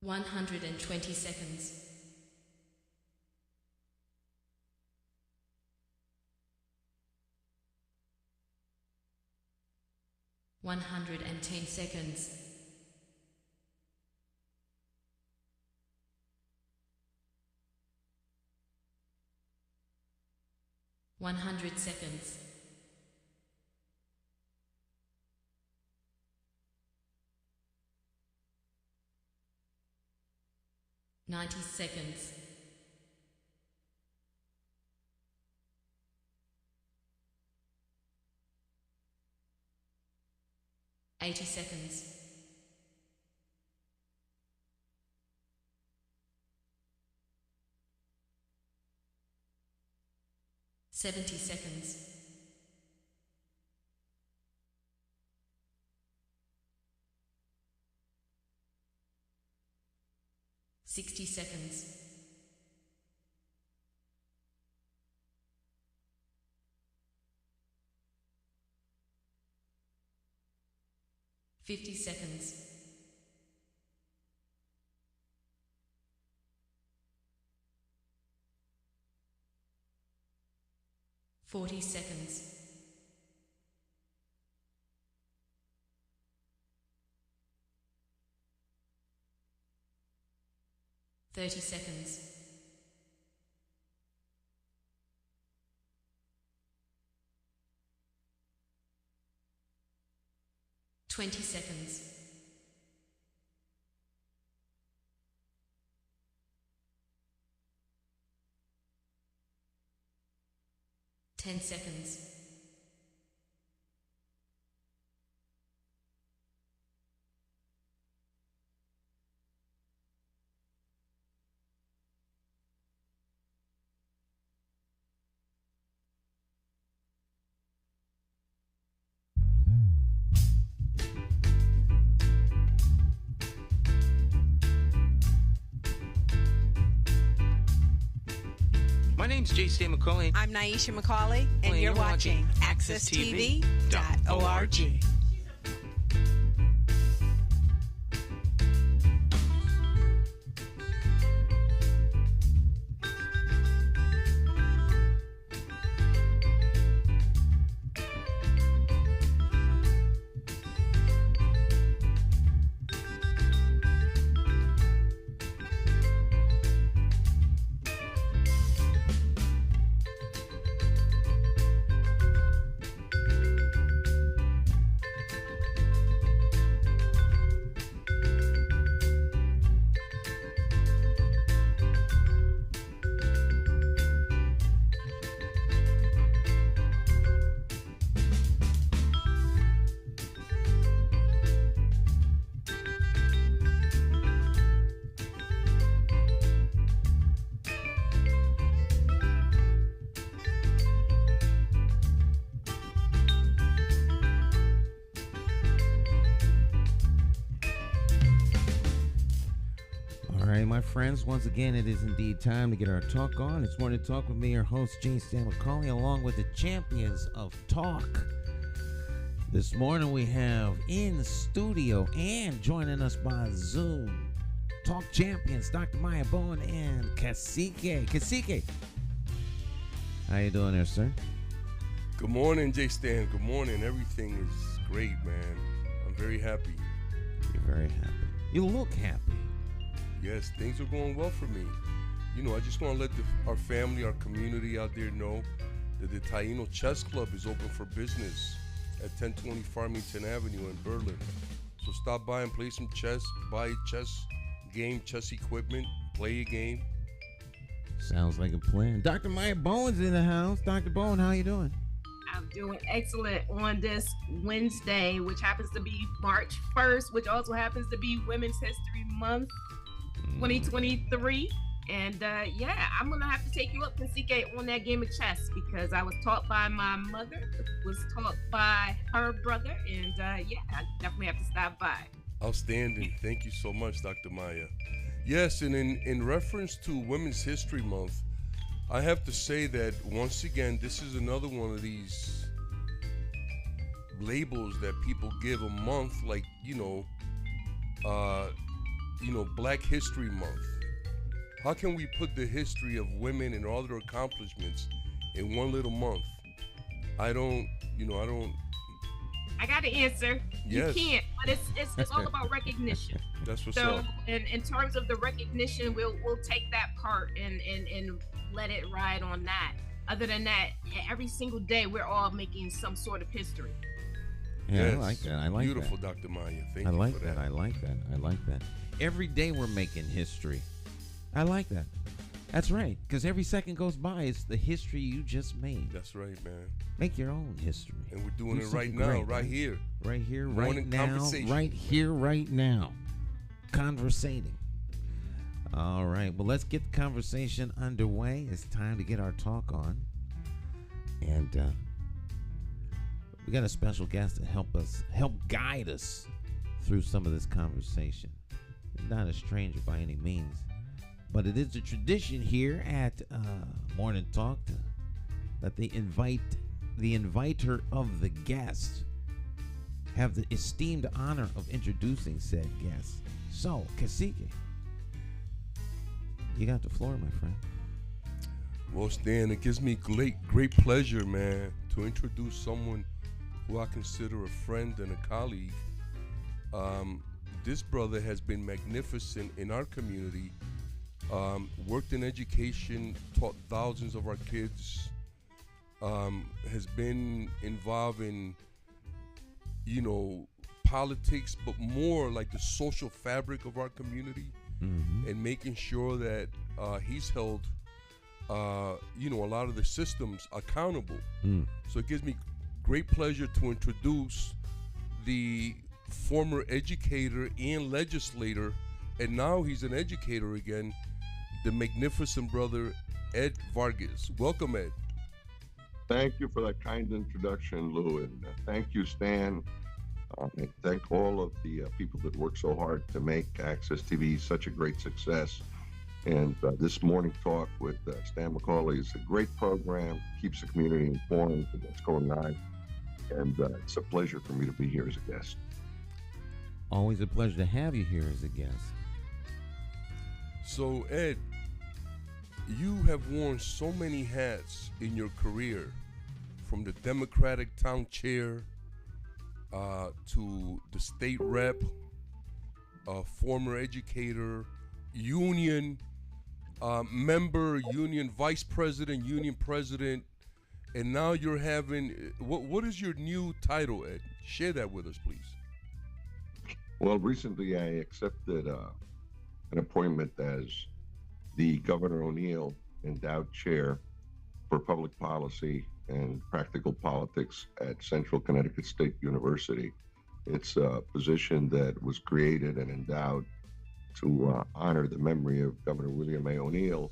120 seconds. 110 seconds. 100 seconds. 90 seconds. 80 seconds. 70 seconds. 60 seconds. 50 seconds. 40 seconds. 30 seconds. 20 seconds. 10 seconds. My name's J.C. McCauley. I'm Naisha McCauley, and you're watching AccessTV.org. My friends, once again, it is indeed time to get our talk on. It's Morning Talk with me, your host, Gene Stan McCauley, along with the champions of talk. This morning we have in the studio and joining us by Zoom, talk champions, Dr. Maya Bowen and Cacique. Cacique, how you doing there, sir? Good morning, J. Stan. Good morning. Everything is great, man. I'm very happy. You're very happy. You look happy. Yes, things are going well for me. You know, I just want to let our family, our community out there know that the Taino Chess Club is open for business at 1020 Farmington Avenue in Berlin. So stop by and play some chess, buy chess game, chess equipment, play a game. Sounds like a plan. Dr. Maya Bowen's in the house. Dr. Bowen, how you doing? I'm doing excellent on this Wednesday, which happens to be March 1st, which also happens to be Women's History Month 2023. And I'm going to have to take you up, Cacique, on that game of chess because I was taught by my mother, was taught by her brother, and I definitely have to stop by. Outstanding. Thank you so much, Dr. Maya. Yes, and in reference to Women's History Month, I have to say that once again, this is another one of these labels that people give a month, like, Black History Month. How can we put the history of women and all their accomplishments in one little month? I don't. I got the answer. Yes. You can't, but it's all about recognition. That's what's So up. in terms of the recognition, we'll take that part and let it ride on that. Other than that, every single day we're all making some sort of history. Yeah, Yes. I like that. I like Beautiful, that. Dr. Maya. Thank I you like for that. that. I like that. I like that. Every day we're making history. I like that. That's right. Because every second goes by, it's the history you just made. That's right, man. Make your own history. And we're doing Do it right something now, great, right here. Right here, Morning right now. conversation. Right here, right now. Conversating. All right. Well, let's get the conversation underway. It's time to get our talk on. And we got a special guest to help guide us through some of this conversation. Not a stranger by any means, but it is a tradition here at Morning Talk that they invite the inviter of the guest have the esteemed honor of introducing said guest. So, Cacique, you got the floor, my friend. Well, Stan, it gives me great pleasure, man, to introduce someone who I consider a friend and a colleague. This brother has been magnificent in our community, worked in education, taught thousands of our kids, has been involved in, politics, but more like the social fabric of our community, and making sure that he's held, a lot of the systems accountable. So it gives me great pleasure to introduce the former educator and legislator, and now he's an educator again, the magnificent brother Ed Vargas. Welcome, Ed. Thank you for that kind introduction, Lou, and thank you, Stan. And thank all of the people that work so hard to make Access TV such a great success. And this morning talk with Stan McCauley is a great program, keeps the community informed of what's going on, and it's a pleasure for me to be here as a guest. Always a pleasure to have you here as a guest. So, Ed, you have worn so many hats in your career, from the Democratic town chair to the state rep, former educator, union member, union vice president, union president, and now you're having, what is your new title, Ed? Share that with us, please. Well, recently I accepted an appointment as the Governor O'Neill Endowed Chair for Public Policy and Practical Politics at Central Connecticut State University. It's a position that was created and endowed to honor the memory of Governor William A. O'Neill,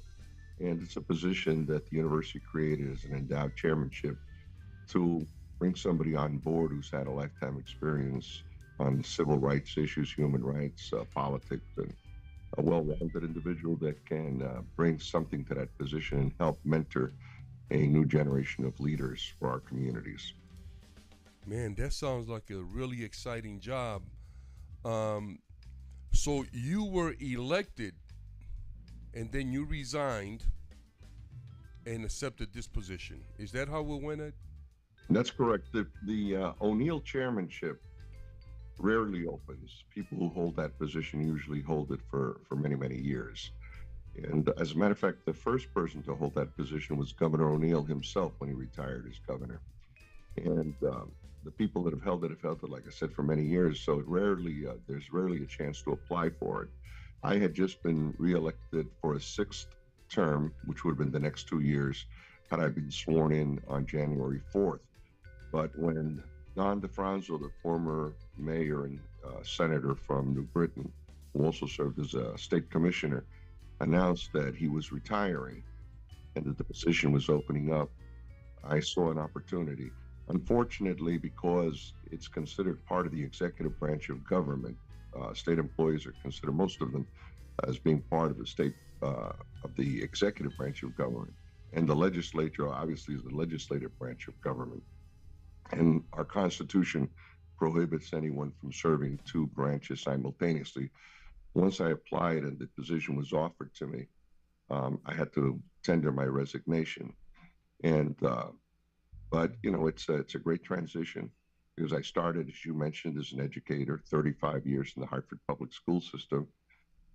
and it's a position that the university created as an endowed chairmanship to bring somebody on board who's had a lifetime experience on civil rights issues, human rights, politics, and a well-rounded individual that can bring something to that position and help mentor a new generation of leaders for our communities. Man, that sounds like a really exciting job. So you were elected and then you resigned and accepted this position. Is that how it went, Ed? That's correct. The O'Neill chairmanship rarely opens. People who hold that position usually hold it for many, many years. And as a matter of fact, the first person to hold that position was Governor O'Neill himself when he retired as governor. And the people that have held it, like I said, for many years. So there's rarely a chance to apply for it. I had just been reelected for a sixth term, which would have been the next 2 years, had I been sworn in on January 4th. But when Don DeFranco, the former mayor and senator from New Britain, who also served as a state commissioner, announced that he was retiring and that the position was opening up, I saw an opportunity. Unfortunately, because it's considered part of the executive branch of government, state employees are considered, most of them, as being part of the state of the executive branch of government. And the legislature obviously is the legislative branch of government. And our Constitution prohibits anyone from serving two branches simultaneously. Once I applied and the position was offered to me, I had to tender my resignation. And but it's a great transition because I started, as you mentioned, as an educator, 35 years in the Hartford public school system,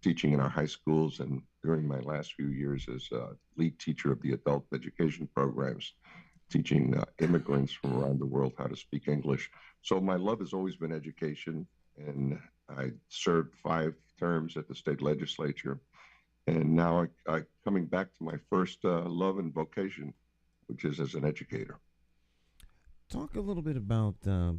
teaching in our high schools, and during my last few years as lead teacher of the adult education programs, teaching immigrants from around the world how to speak English. So my love has always been education, and I served 5 terms at the state legislature, and now I coming back to my first love and vocation, which is as an educator. Talk a little bit about the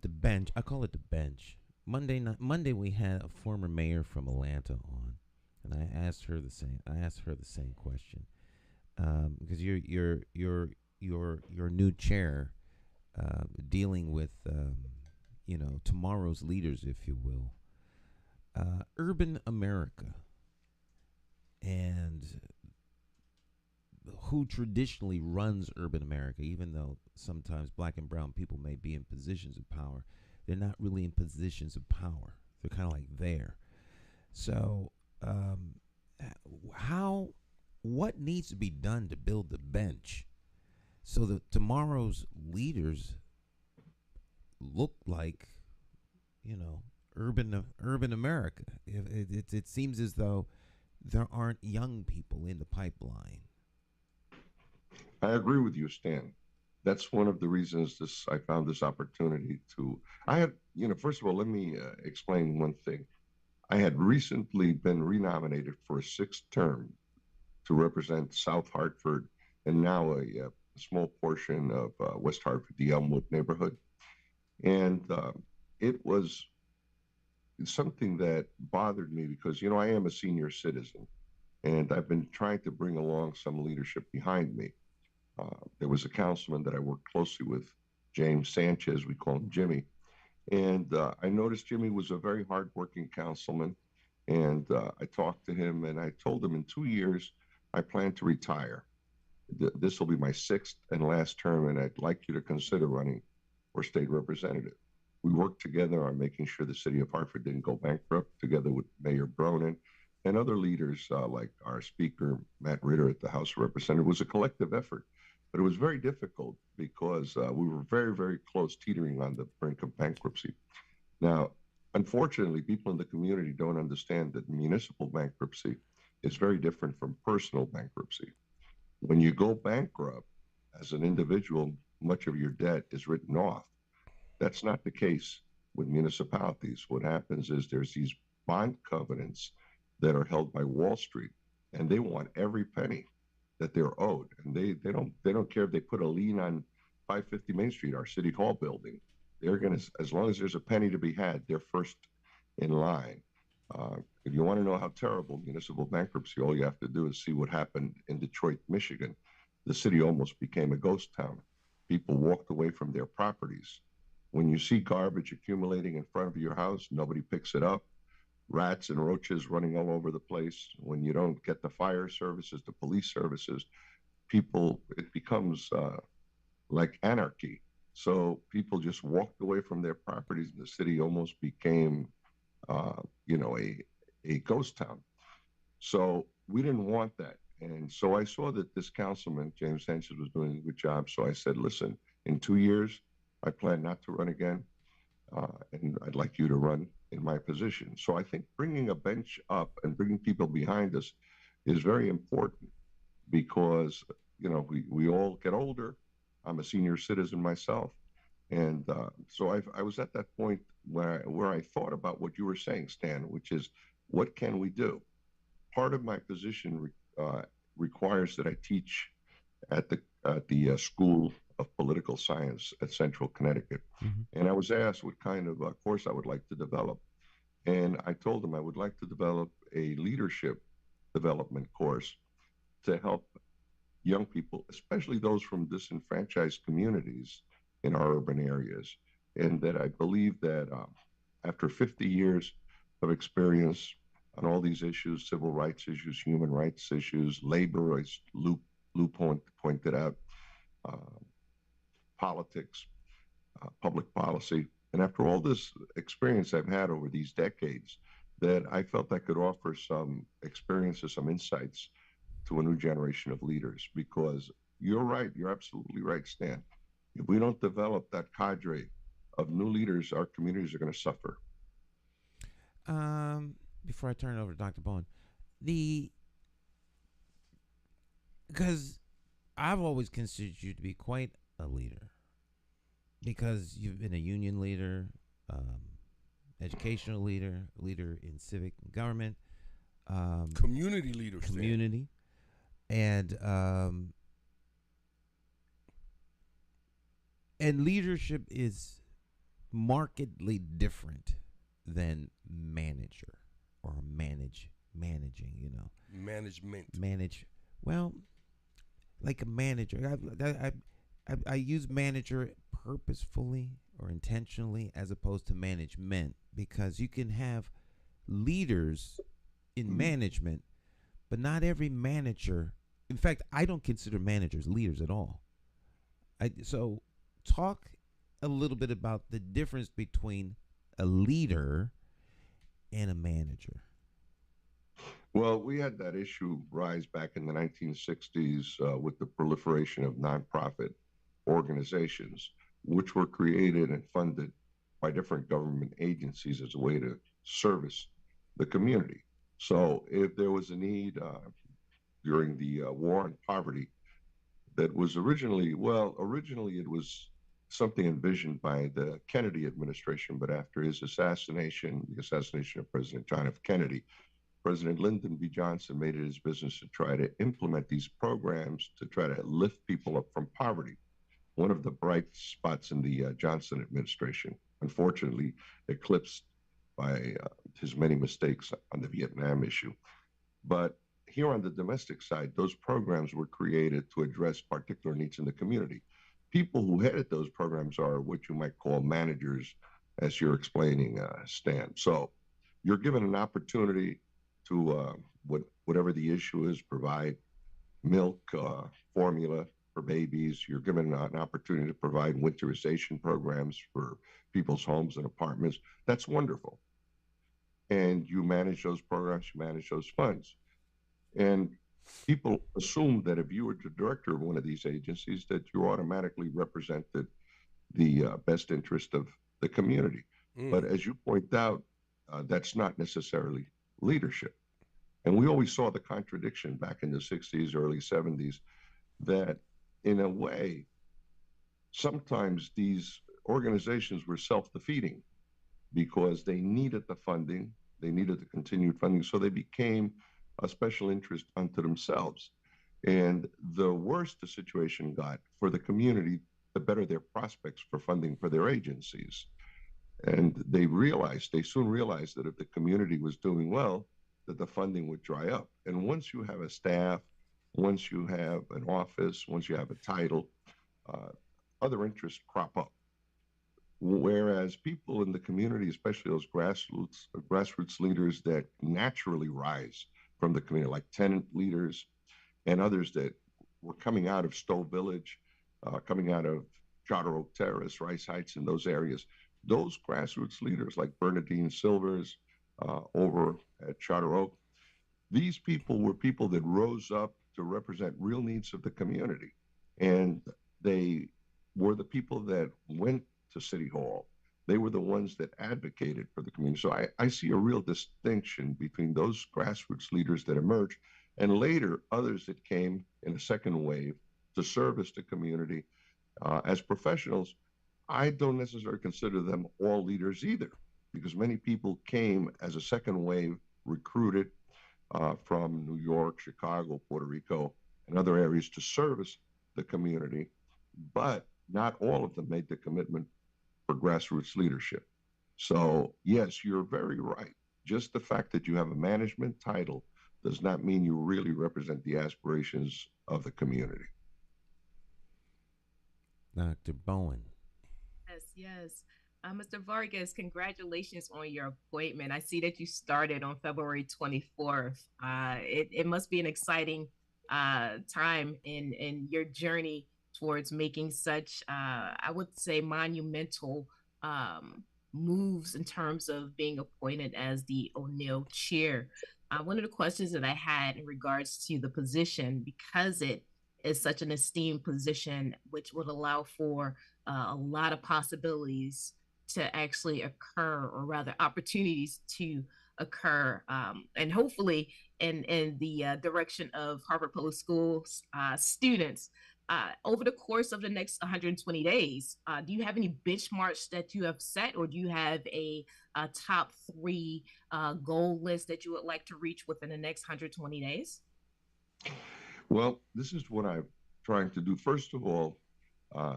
bench. I call it the bench. Monday we had a former mayor from Atlanta on, and I asked her the same question, because your new chair, dealing with tomorrow's leaders, if you will, urban America, and who traditionally runs urban America. Even though sometimes black and brown people may be in positions of power, they're not really in positions of power. They're kind of like there. So what needs to be done to build the bench so that tomorrow's leaders look like urban America? It seems as though there aren't young people in the pipeline. I agree with you, Stan. That's one of the reasons I found this opportunity to. I had, first of all, let me explain one thing. I had recently been renominated for a 6th term to represent South Hartford, and now a small portion of West Hartford, the Elmwood neighborhood. And it was something that bothered me because, I am a senior citizen, and I've been trying to bring along some leadership behind me. There was a councilman that I worked closely with, James Sanchez, we call him Jimmy. And I noticed Jimmy was a very hardworking councilman. And I talked to him and I told him in 2 years, I plan to retire. This will be my 6th and last term, and I'd like you to consider running for state representative. We worked together on making sure the city of Hartford didn't go bankrupt, together with Mayor Bronin and other leaders like our speaker, Matt Ritter at the House of Representatives. It was a collective effort. But it was very difficult because we were very, very close, teetering on the brink of bankruptcy. Now, unfortunately, people in the community don't understand that municipal bankruptcy is very different from personal bankruptcy. When you go bankrupt as an individual, much of your debt is written off. That's not the case with municipalities. What happens is there's these bond covenants that are held by Wall Street, and they want every penny that they're owed, and they don't care if they put a lien on 550 Main Street, our City Hall building. They're gonna, as long as there's a penny to be had, they're first in line. If you want to know how terrible municipal bankruptcy, all you have to do is see what happened in Detroit, Michigan. The city almost became a ghost town. People walked away from their properties. When you see garbage accumulating in front of your house, nobody picks it up. Rats and roaches running all over the place. When you don't get the fire services, the police services, it becomes like anarchy. So people just walked away from their properties, and the city almost became, a ghost town. So we didn't want that. And so I saw that this councilman, James Sanchez, was doing a good job. So I said, listen, in 2 years, I plan not to run again. And I'd like you to run in my position. So I think bringing a bench up and bringing people behind us is very important because, we all get older. I'm a senior citizen myself. And so I was at that point where I thought about what you were saying, Stan, which is, what can we do? Part of my position requires that I teach at the School of Political Science at Central Connecticut. Mm-hmm. And I was asked what kind of course I would like to develop. And I told them I would like to develop a leadership development course to help young people, especially those from disenfranchised communities in our urban areas. And that I believe that after 50 years of experience on all these issues, civil rights issues, human rights issues, labor, as Lou pointed out, politics, public policy, And after all this experience I've had over these decades, that I felt I could offer some experiences, some insights to a new generation of leaders. Because you're right, you're absolutely right, Stan. If we don't develop that cadre of new leaders, our communities are going to suffer. Before I turn it over to Dr. Bowen, because I've always considered you to be quite a leader, because you've been a union leader, educational leader, leader in civic and government, Community leaders. community, and leadership is markedly different than manager or managing. Management. Well, like a manager. I use manager purposefully or intentionally as opposed to management, because you can have leaders in management, but not every manager. In fact, I don't consider managers leaders at all. So talk a little bit about the difference between a leader and a manager. Well, we had that issue rise back in the 1960s with the proliferation of nonprofit organizations, which were created and funded by different government agencies as a way to service the community. So if there was a need during the war on poverty that was originally it was something envisioned by the Kennedy administration, but after his assassination, the assassination of President John F. Kennedy, President Lyndon B. Johnson made it his business to try to implement these programs to try to lift people up from poverty. One of the bright spots in the Johnson administration, unfortunately eclipsed by his many mistakes on the Vietnam issue. But here on the domestic side, those programs were created to address particular needs in the community. People who headed those programs are what you might call managers, as you're explaining, Stan. So you're given an opportunity to, whatever the issue is, provide milk, formula for babies. You're given an opportunity to provide winterization programs for people's homes and apartments. That's wonderful. And you manage those programs, you manage those funds. And people assume that if you were the director of one of these agencies, that you automatically represented the best interest of the community. But as you point out, that's not necessarily leadership. And we always saw the contradiction back in the 60s, early 70s, that in a way, sometimes these organizations were self-defeating because they needed the funding, they needed the continued funding, so they became a special interest unto themselves. And the worse the situation got for the community, the better their prospects for funding for their agencies. And they soon realized that if the community was doing well, that the funding would dry up. And once you have a staff, once you have an office, once you have a title, other interests crop up. Whereas people in the community, especially those grassroots leaders that naturally rise from the community, like tenant leaders and others that were coming out of Stowe Village, coming out of Charter Oak Terrace, Rice Heights, and those areas, those grassroots leaders like Bernadine Silvers over at Charter Oak, these people were people that rose up to represent real needs of the community. And they were the people that went to City Hall. They were the ones that advocated for the community. So I see a real distinction between those grassroots leaders that emerged and later others that came in a second wave to service the community as professionals. I don't necessarily consider them all leaders either, because many people came as a second wave, recruited from New York, Chicago, Puerto Rico, and other areas to service the community. But not all of them made the commitment for grassroots leadership. So yes, you're very right. Just the fact that you have a management title does not mean you really represent the aspirations of the community. Dr. Bowen. Yes. Mr. Vargas, congratulations on your appointment. I see that you started on February 24th. It must be an exciting time in your journey towards making such, I would say, monumental moves in terms of being appointed as the O'Neill chair. One of the questions that I had in regards to the position, because it is such an esteemed position, which would allow for a lot of possibilities to actually occur, or rather opportunities to occur, and hopefully in the direction of Harvard Public Schools students over the course of the next 120 days. Do you have any benchmarks that you have set, or do you have a top three goal list that you would like to reach within the next 120 days? Well, this is what I'm trying to do. First of all,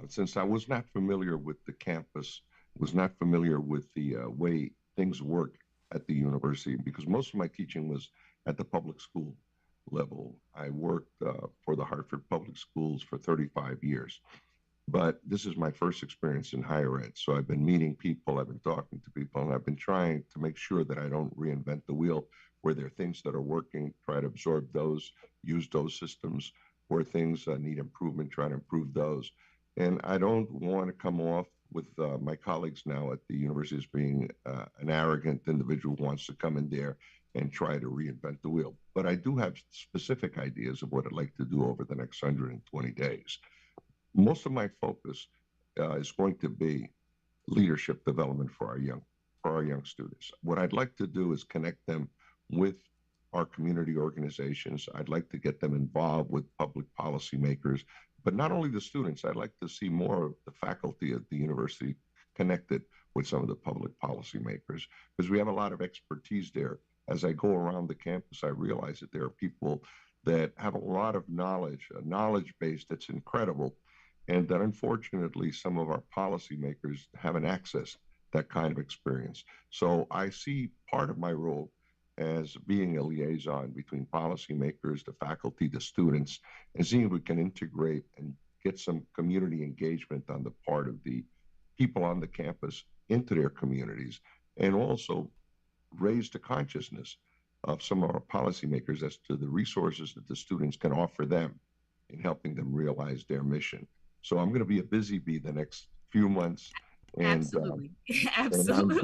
since I was not familiar with the campus, was not familiar with the way things work at the university, because most of my teaching was at the public school level. I worked for the Hartford Public Schools for 35 years, but this is my first experience in higher ed. So I've been meeting people, I've been talking to people, and I've been trying to make sure that I don't reinvent the wheel. Where there are things that are working, try to absorb those, use those systems. Where things need improvement, try to improve those. And I don't want to come off with my colleagues now at the university as being an arrogant individual who wants to come in there and try to reinvent the wheel. But I do have specific ideas of what I'd like to do over the next 120 days. Most of my focus is going to be leadership development for our young students. What I'd like to do is connect them with our community organizations. I'd like to get them involved with public policymakers, but not only the students. I'd like to see more of the faculty at the university connected with some of the public policymakers, because we have a lot of expertise there. As I go around the campus, I realize that there are people that have a lot of knowledge, a knowledge base that's incredible, and that unfortunately some of our policymakers haven't accessed that kind of experience. So I see part of my role as being a liaison between policymakers, the faculty, the students, and seeing if we can integrate and get some community engagement on the part of the people on the campus into their communities, and also raise the consciousness of some of our policymakers as to the resources that the students can offer them in helping them realize their mission. So I'm going to be a busy bee the next few months. And, Absolutely. And Absolutely.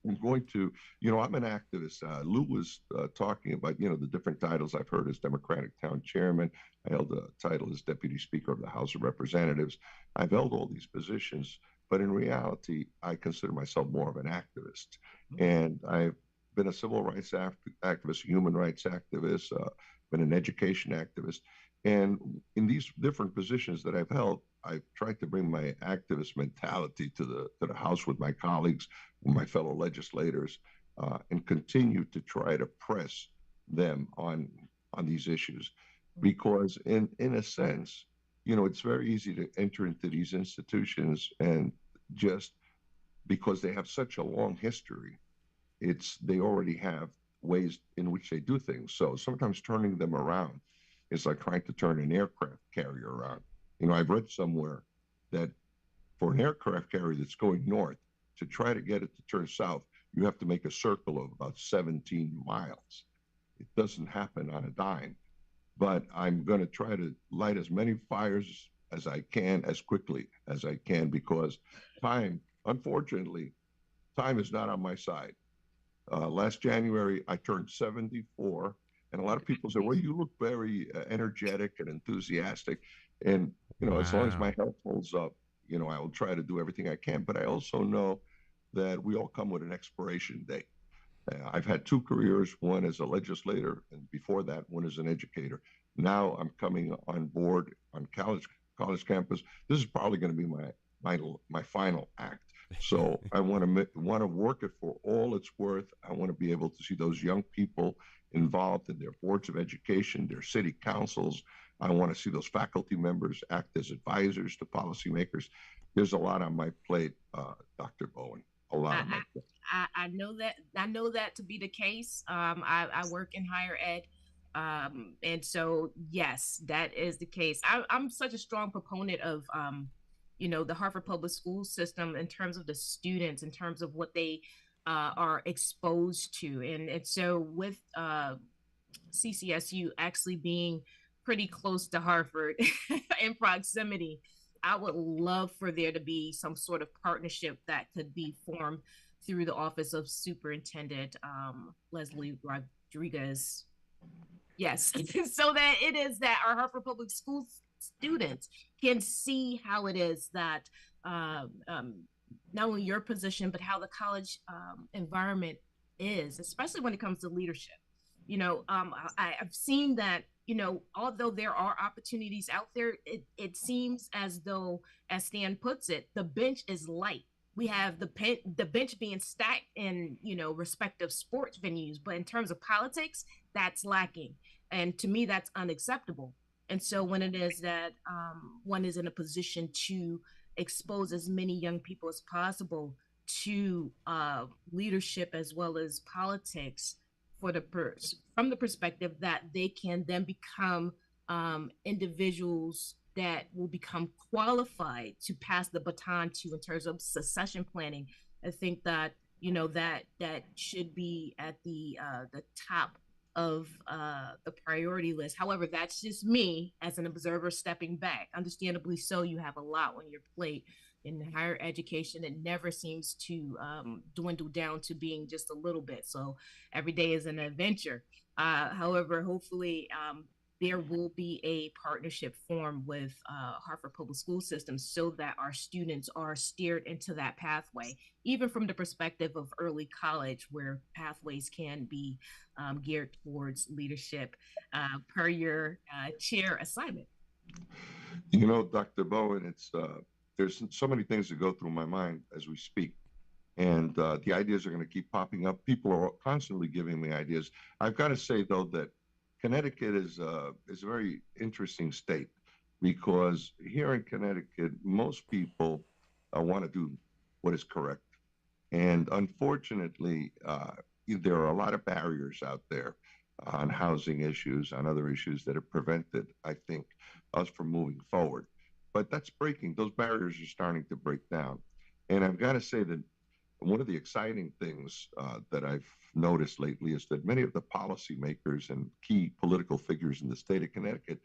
I'm going to, I'm an activist. Lou was talking about, the different titles I've heard as Democratic Town Chairman. I held a title as Deputy Speaker of the House of Representatives. I've held all these positions, but in reality, I consider myself more of an activist. And I've been a civil rights activist, human rights activist, been an education activist. And in these different positions that I've held, I've tried to bring my activist mentality to the House with my colleagues, with my fellow legislators, and continue to try to press them on these issues. Because in a sense, it's very easy to enter into these institutions, and just because they have such a long history, they already have ways in which they do things. So sometimes turning them around is like trying to turn an aircraft carrier around. I've read somewhere that for an aircraft carrier that's going north, to try to get it to turn south, you have to make a circle of about 17 miles. It doesn't happen on a dime. But I'm going to try to light as many fires as I can, as quickly as I can, because unfortunately, time is not on my side. Last January, I turned 74. And a lot of people say, well, you look very energetic and enthusiastic. And, as long as my health holds up, I will try to do everything I can. But I also know that we all come with an expiration date. I've had two careers, one as a legislator, and before that, one as an educator. Now I'm coming on board on college campus. This is probably going to be my final act. So I want to work it for all it's worth. I want to be able to see those young people involved in their boards of education, their city councils. I want to see those faculty members act as advisors to policymakers. There's a lot on my plate, Dr. Bowen. A lot on my plate. I know that. I know that to be the case. I work in higher ed. And so, yes, that is the case. I'm such a strong proponent of, the Harvard Public School system in terms of the students, in terms of what they are exposed to. And so with CCSU actually being pretty close to Harvard in proximity, I would love for there to be some sort of partnership that could be formed through the Office of Superintendent Leslie Rodriguez. Yes, so that it is that our Hartford Public Schools students can see how it is that not only your position, but how the college environment is, especially when it comes to leadership. I've seen that, although there are opportunities out there, it seems as though, as Stan puts it, the bench is light. We have the bench being stacked in, respective sports venues, but in terms of politics, that's lacking. And to me, that's unacceptable. And so when it is that one is in a position to expose as many young people as possible to leadership as well as politics, from the perspective that they can then become individuals that will become qualified to pass the baton to in terms of succession planning. I think that that should be at the top of the priority list. However, that's just me as an observer stepping back. Understandably so, you have a lot on your plate in higher education. It never seems to dwindle down to being just a little bit. So every day is an adventure. However, hopefully there will be a partnership formed with Hartford Public School System so that our students are steered into that pathway, even from the perspective of early college, where pathways can be geared towards leadership per your chair assignment. Dr. Bowen, there's so many things that go through my mind as we speak. And the ideas are going to keep popping up. People are constantly giving me ideas. I've got to say, though, that Connecticut is a very interesting state, because here in Connecticut, most people want to do what is correct. And unfortunately, there are a lot of barriers out there on housing issues, on other issues that have prevented, I think, us from moving forward. But that's breaking. Those barriers are starting to break down. And I've got to say that one of the exciting things that I've noticed lately is that many of the policymakers and key political figures in the state of Connecticut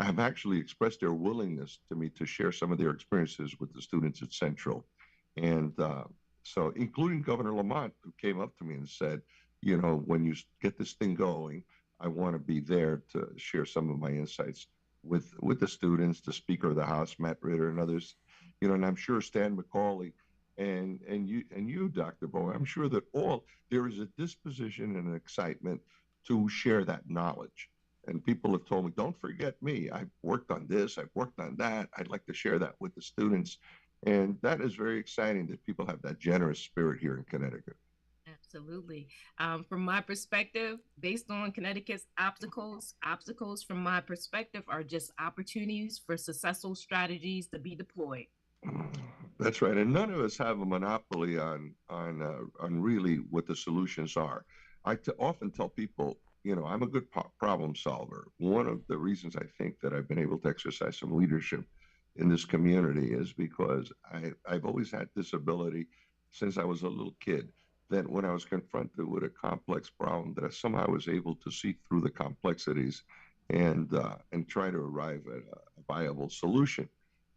have actually expressed their willingness to me to share some of their experiences with the students at Central. And so including Governor Lamont, who came up to me and said, when you get this thing going, I want to be there to share some of my insights with the students, the Speaker of the House, Matt Ritter, and others, and I'm sure Stan McCauley and you, Dr. Bowen, I'm sure that there is a disposition and an excitement to share that knowledge. And people have told me, don't forget me. I've worked on this, I've worked on that. I'd like to share that with the students. And that is very exciting that people have that generous spirit here in Connecticut. Absolutely. From my perspective, based on Connecticut's obstacles from my perspective are just opportunities for successful strategies to be deployed. That's right. And none of us have a monopoly on really what the solutions are. I often tell people, I'm a good problem solver. One of the reasons I think that I've been able to exercise some leadership in this community is because I've always had this ability since I was a little kid, that when I was confronted with a complex problem, that I somehow was able to see through the complexities and try to arrive at a viable solution.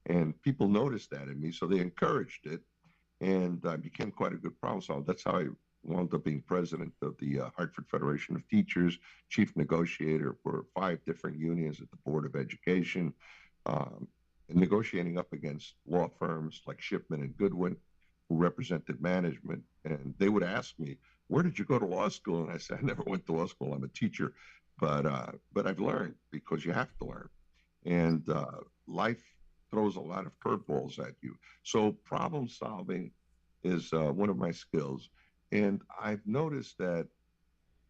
And people noticed that in me, so they encouraged it, and I became quite a good problem solver. That's how I wound up being president of the Hartford Federation of Teachers, chief negotiator for 5 different unions at the Board of Education, and negotiating up against law firms like Shipman and Goodwin, who represented management. And they would ask me, where did you go to law school? And I said, I never went to law school. I'm a teacher. But I've learned, because you have to learn. And life throws a lot of curveballs at you. So problem solving is one of my skills. And I've noticed that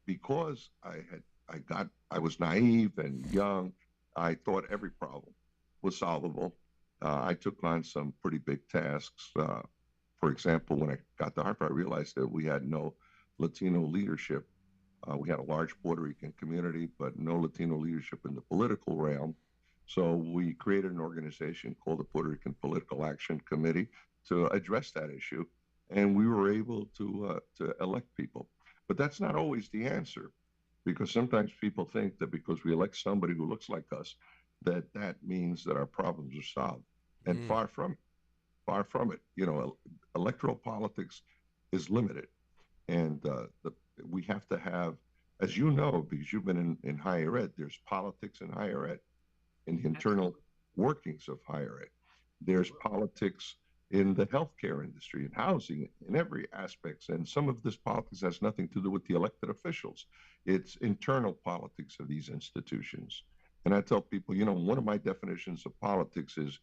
because I was naive and young, I thought every problem was solvable. I took on some pretty big tasks. For example, when I got to Hartford, I realized that we had no Latino leadership. We had a large Puerto Rican community, but no Latino leadership in the political realm. So we created an organization called the Puerto Rican Political Action Committee to address that issue. And we were able to elect people. But that's not always the answer, because sometimes people think that because we elect somebody who looks like us, that means that our problems are solved. and far from it. Electoral politics is limited, and we have to have, as you know, because you've been in higher ed, there's politics in higher ed, in the internal workings of higher ed. There's politics in the healthcare industry and housing, in every aspect. And some of this politics has nothing to do with the elected officials. It's internal politics of these institutions. And I tell people, one of my definitions of politics is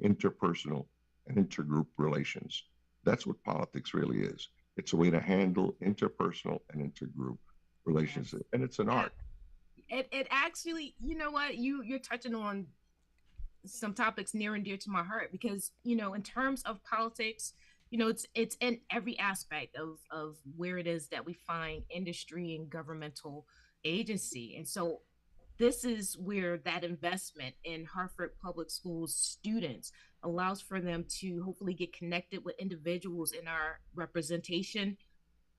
interpersonal and intergroup relations. That's what politics really is. It's a way to handle interpersonal and intergroup relations. And it's an art. It actually, you know what, you're touching on some topics near and dear to my heart, because in terms of politics, it's in every aspect of where it is that we find industry and governmental agency. And so this is where that investment in Hartford Public Schools students allows for them to hopefully get connected with individuals in our representation,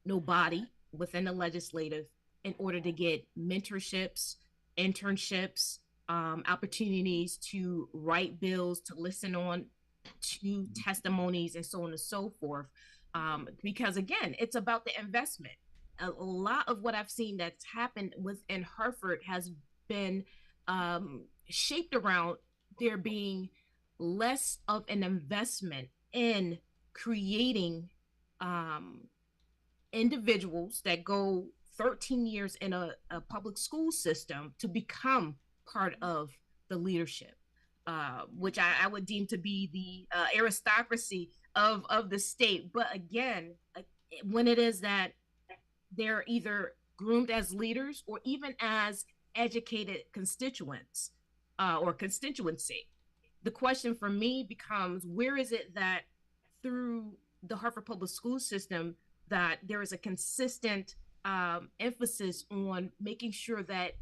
body within the legislative, in order to get mentorships, internships, opportunities to write bills, to listen on to testimonies, and so on and so forth. Because again, it's about the investment. A lot of what I've seen that's happened within Hartford has been shaped around there being less of an investment in creating individuals that go 13 years in a public school system to become part of the leadership, which I would deem to be the aristocracy of the state. But again, when it is that they're either groomed as leaders or even as educated constituents or constituency, the question for me becomes, where is it that through the Hartford Public School system that there is a consistent emphasis on making sure that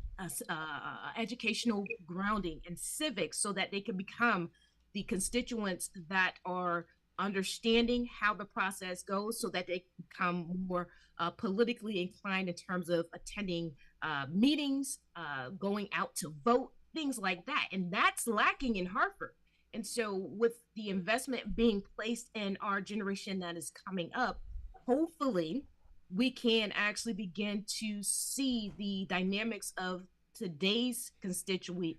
educational grounding and civics, so that they can become the constituents that are understanding how the process goes, so that they become more politically inclined in terms of attending meetings, going out to vote, things like that. And that's lacking in Hartford. And so with the investment being placed in our generation that is coming up, hopefully we can actually begin to see the dynamics of today's constituency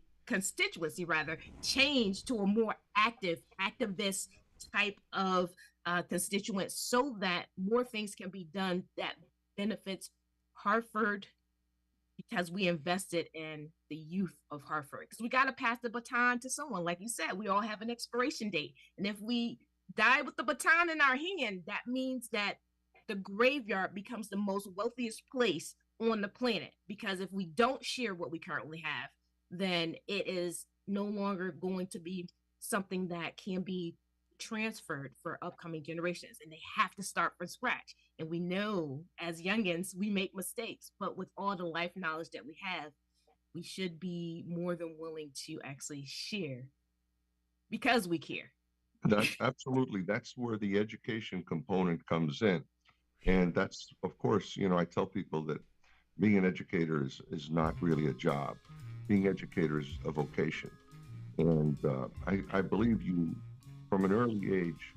change to a more activist type of constituent, so that more things can be done that benefits Hartford, because we invested in the youth of Hartford. Because we got to pass the baton to someone. Like you said, we all have an expiration date. And if we die with the baton in our hand, that means that the graveyard becomes the most wealthiest place on the planet. Because if we don't share what we currently have, then it is no longer going to be something that can be transferred for upcoming generations, and they have to start from scratch. And we know as youngins we make mistakes, but with all the life knowledge that we have, we should be more than willing to actually share because we care. Absolutely. That's where the education component comes in. And that's, of course, I tell people that being an educator is not really a job. Being an educator is a vocation. And I believe from an early age,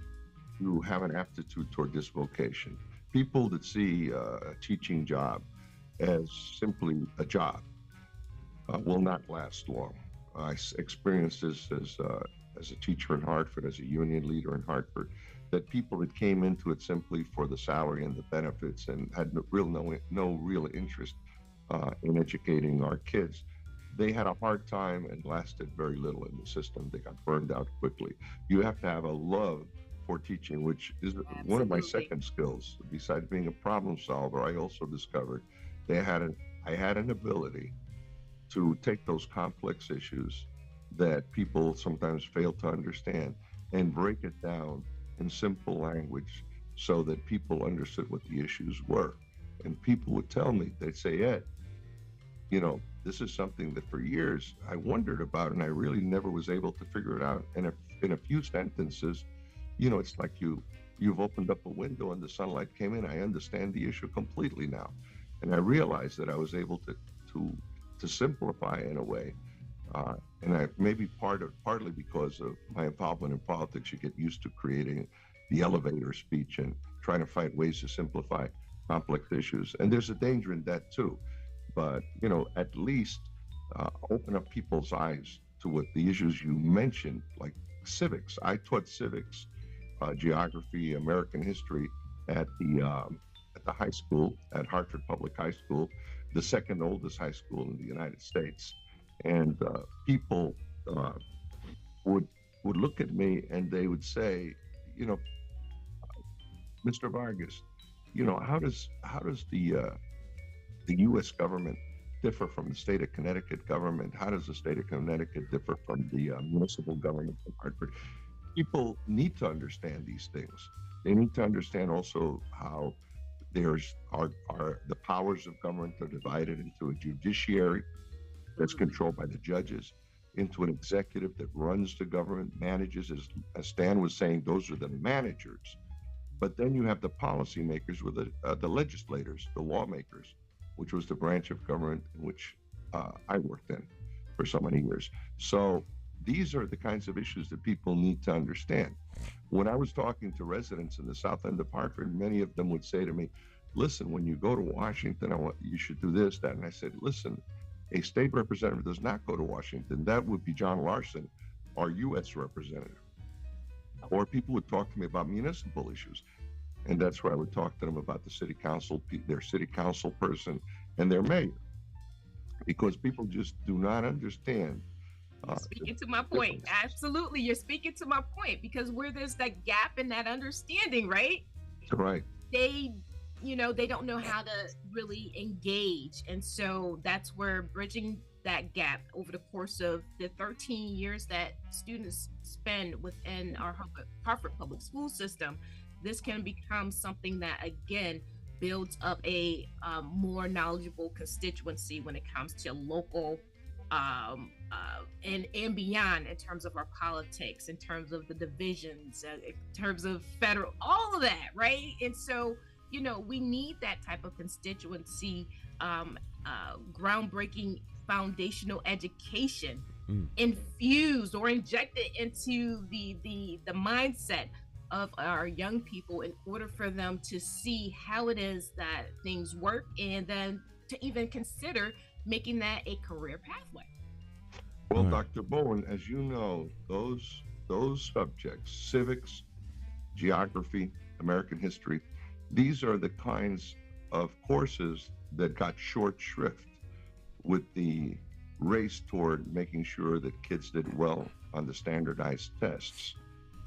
you have an aptitude toward this vocation. People that see a teaching job as simply a job will not last long. I experienced this as a teacher in Hartford, as a union leader in Hartford, that people that came into it simply for the salary and the benefits and had no real interest in educating our kids, they had a hard time and lasted very little in the system. They got burned out quickly. You have to have a love for teaching, which is one of my second skills. Besides being a problem solver, I also discovered I had an ability to take those complex issues that people sometimes fail to understand and break it down in simple language so that people understood what the issues were. And people would tell me, they'd say, Ed, this is something that for years I wondered about, and I really never was able to figure it out. And in a few sentences, it's like you've opened up a window and the sunlight came in. I understand the issue completely now. And I realized that I was able to simplify in a way And I maybe partly because of my involvement in politics, you get used to creating the elevator speech and trying to find ways to simplify complex issues. And there's a danger in that too. But at least open up people's eyes to what the issues you mentioned, like civics. I taught civics, geography, American history at the high school at Hartford Public High School, the second oldest high school in the United States. And people would look at me and they would say, Mr. Vargas, how does the U.S. government differ from the state of Connecticut government? How does the state of Connecticut differ from the municipal government of Hartford? People need to understand these things. They need to understand also how the powers of government are divided into a judiciary that's controlled by the judges, into an executive that runs the government, manages, as Stan was saying, those are the managers. But then you have the policymakers with the legislators, the lawmakers, which was the branch of government in which I worked in for so many years. So these are the kinds of issues that people need to understand. When I was talking to residents in the South End of Hartford, many of them would say to me, listen, when you go to Washington, you should do this, that. And I said, listen, a state representative does not go to Washington. That would be John Larson, our U.S. representative. Or people would talk to me about municipal issues. And that's where I would talk to them about the city council, their city council person, and their mayor. Because people just do not understand. You're speaking to my point. Absolutely. You're speaking to my point, because where there's that gap in that understanding, right? Right. They don't know how to really engage. And so that's where bridging that gap over the course of the 13 years that students spend within our Hartford public school system, this can become something that, again, builds up a more knowledgeable constituency when it comes to local and beyond, in terms of our politics, in terms of the divisions, in terms of federal, all of that, right? And so, we need that type of constituency, groundbreaking foundational education infused or injected into the mindset of our young people, in order for them to see how it is that things work, and then to even consider making that a career pathway. Well, Dr. Bowen, as you know, those subjects, civics, geography, American history, these are the kinds of courses that got short shrift with the race toward making sure that kids did well on the standardized tests.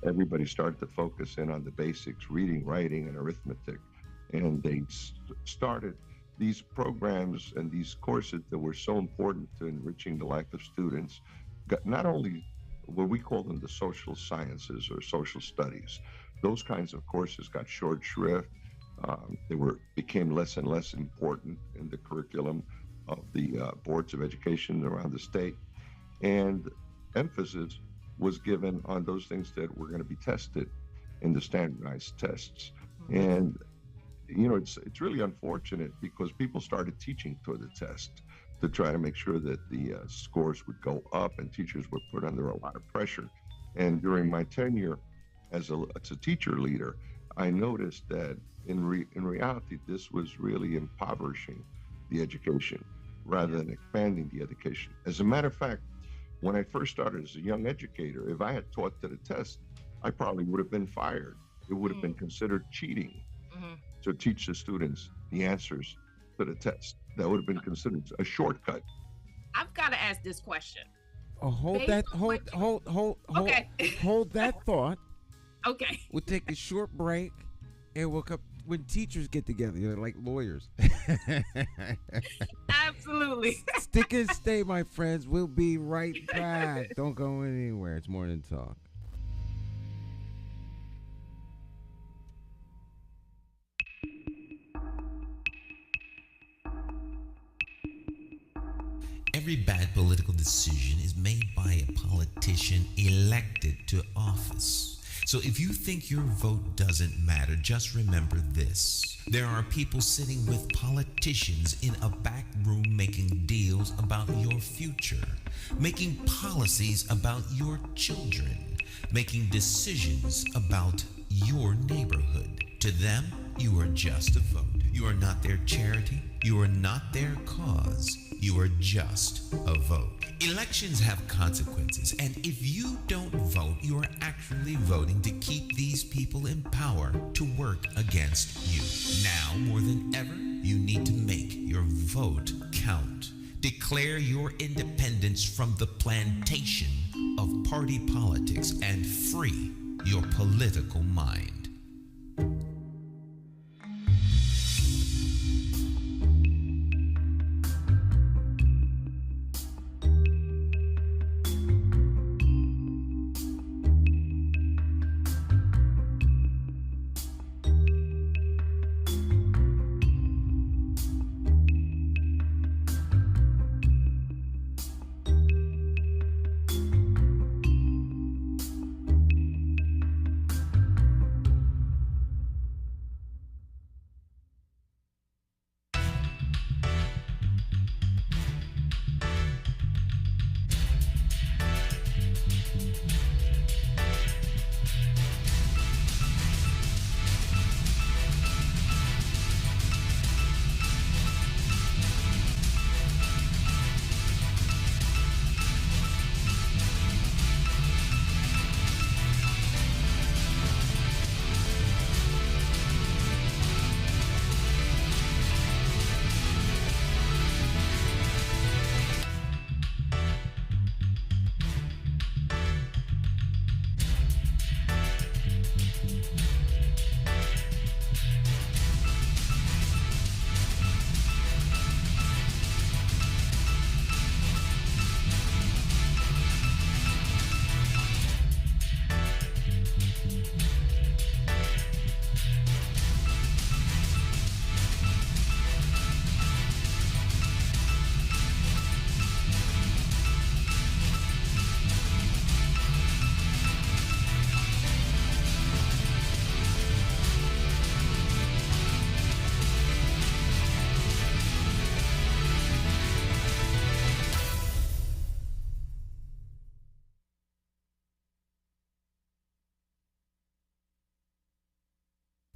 Everybody started to focus in on the basics, reading, writing, and arithmetic. And they started these programs and these courses that were so important to enriching the life of students, got not only what we call them the social sciences or social studies. Those kinds of courses got short shrift. They became less and less important in the curriculum of the boards of education around the state. And emphasis was given on those things that were going to be tested in the standardized tests. And it's really unfortunate, because people started teaching to the test to try to make sure that the scores would go up, and teachers were put under a lot of pressure. And during my tenure as a teacher leader, I noticed that in reality, this was really impoverishing the education rather than expanding the education. As a matter of fact, when I first started as a young educator, if I had taught to the test, I probably would have been fired. It would have been considered cheating to teach the students the answers to the test. That would have been considered a shortcut. I've got to ask this question. Oh, hold that thought. Okay. We'll take a short break, and we'll come when teachers get together, like lawyers. Absolutely. Stick and stay, my friends. We'll be right back. Don't go anywhere. It's Morning Talk. Every bad political decision is made by a politician elected to office. So if you think your vote doesn't matter, just remember this. There are people sitting with politicians in a back room making deals about your future, making policies about your children, making decisions about your neighborhood. To them, you are just a vote. You are not their charity. You are not their cause. You are just a vote. Elections have consequences, and if you don't vote, you are actually voting to keep these people in power to work against you. Now, more than ever, you need to make your vote count. Declare your independence from the plantation of party politics and free your political mind.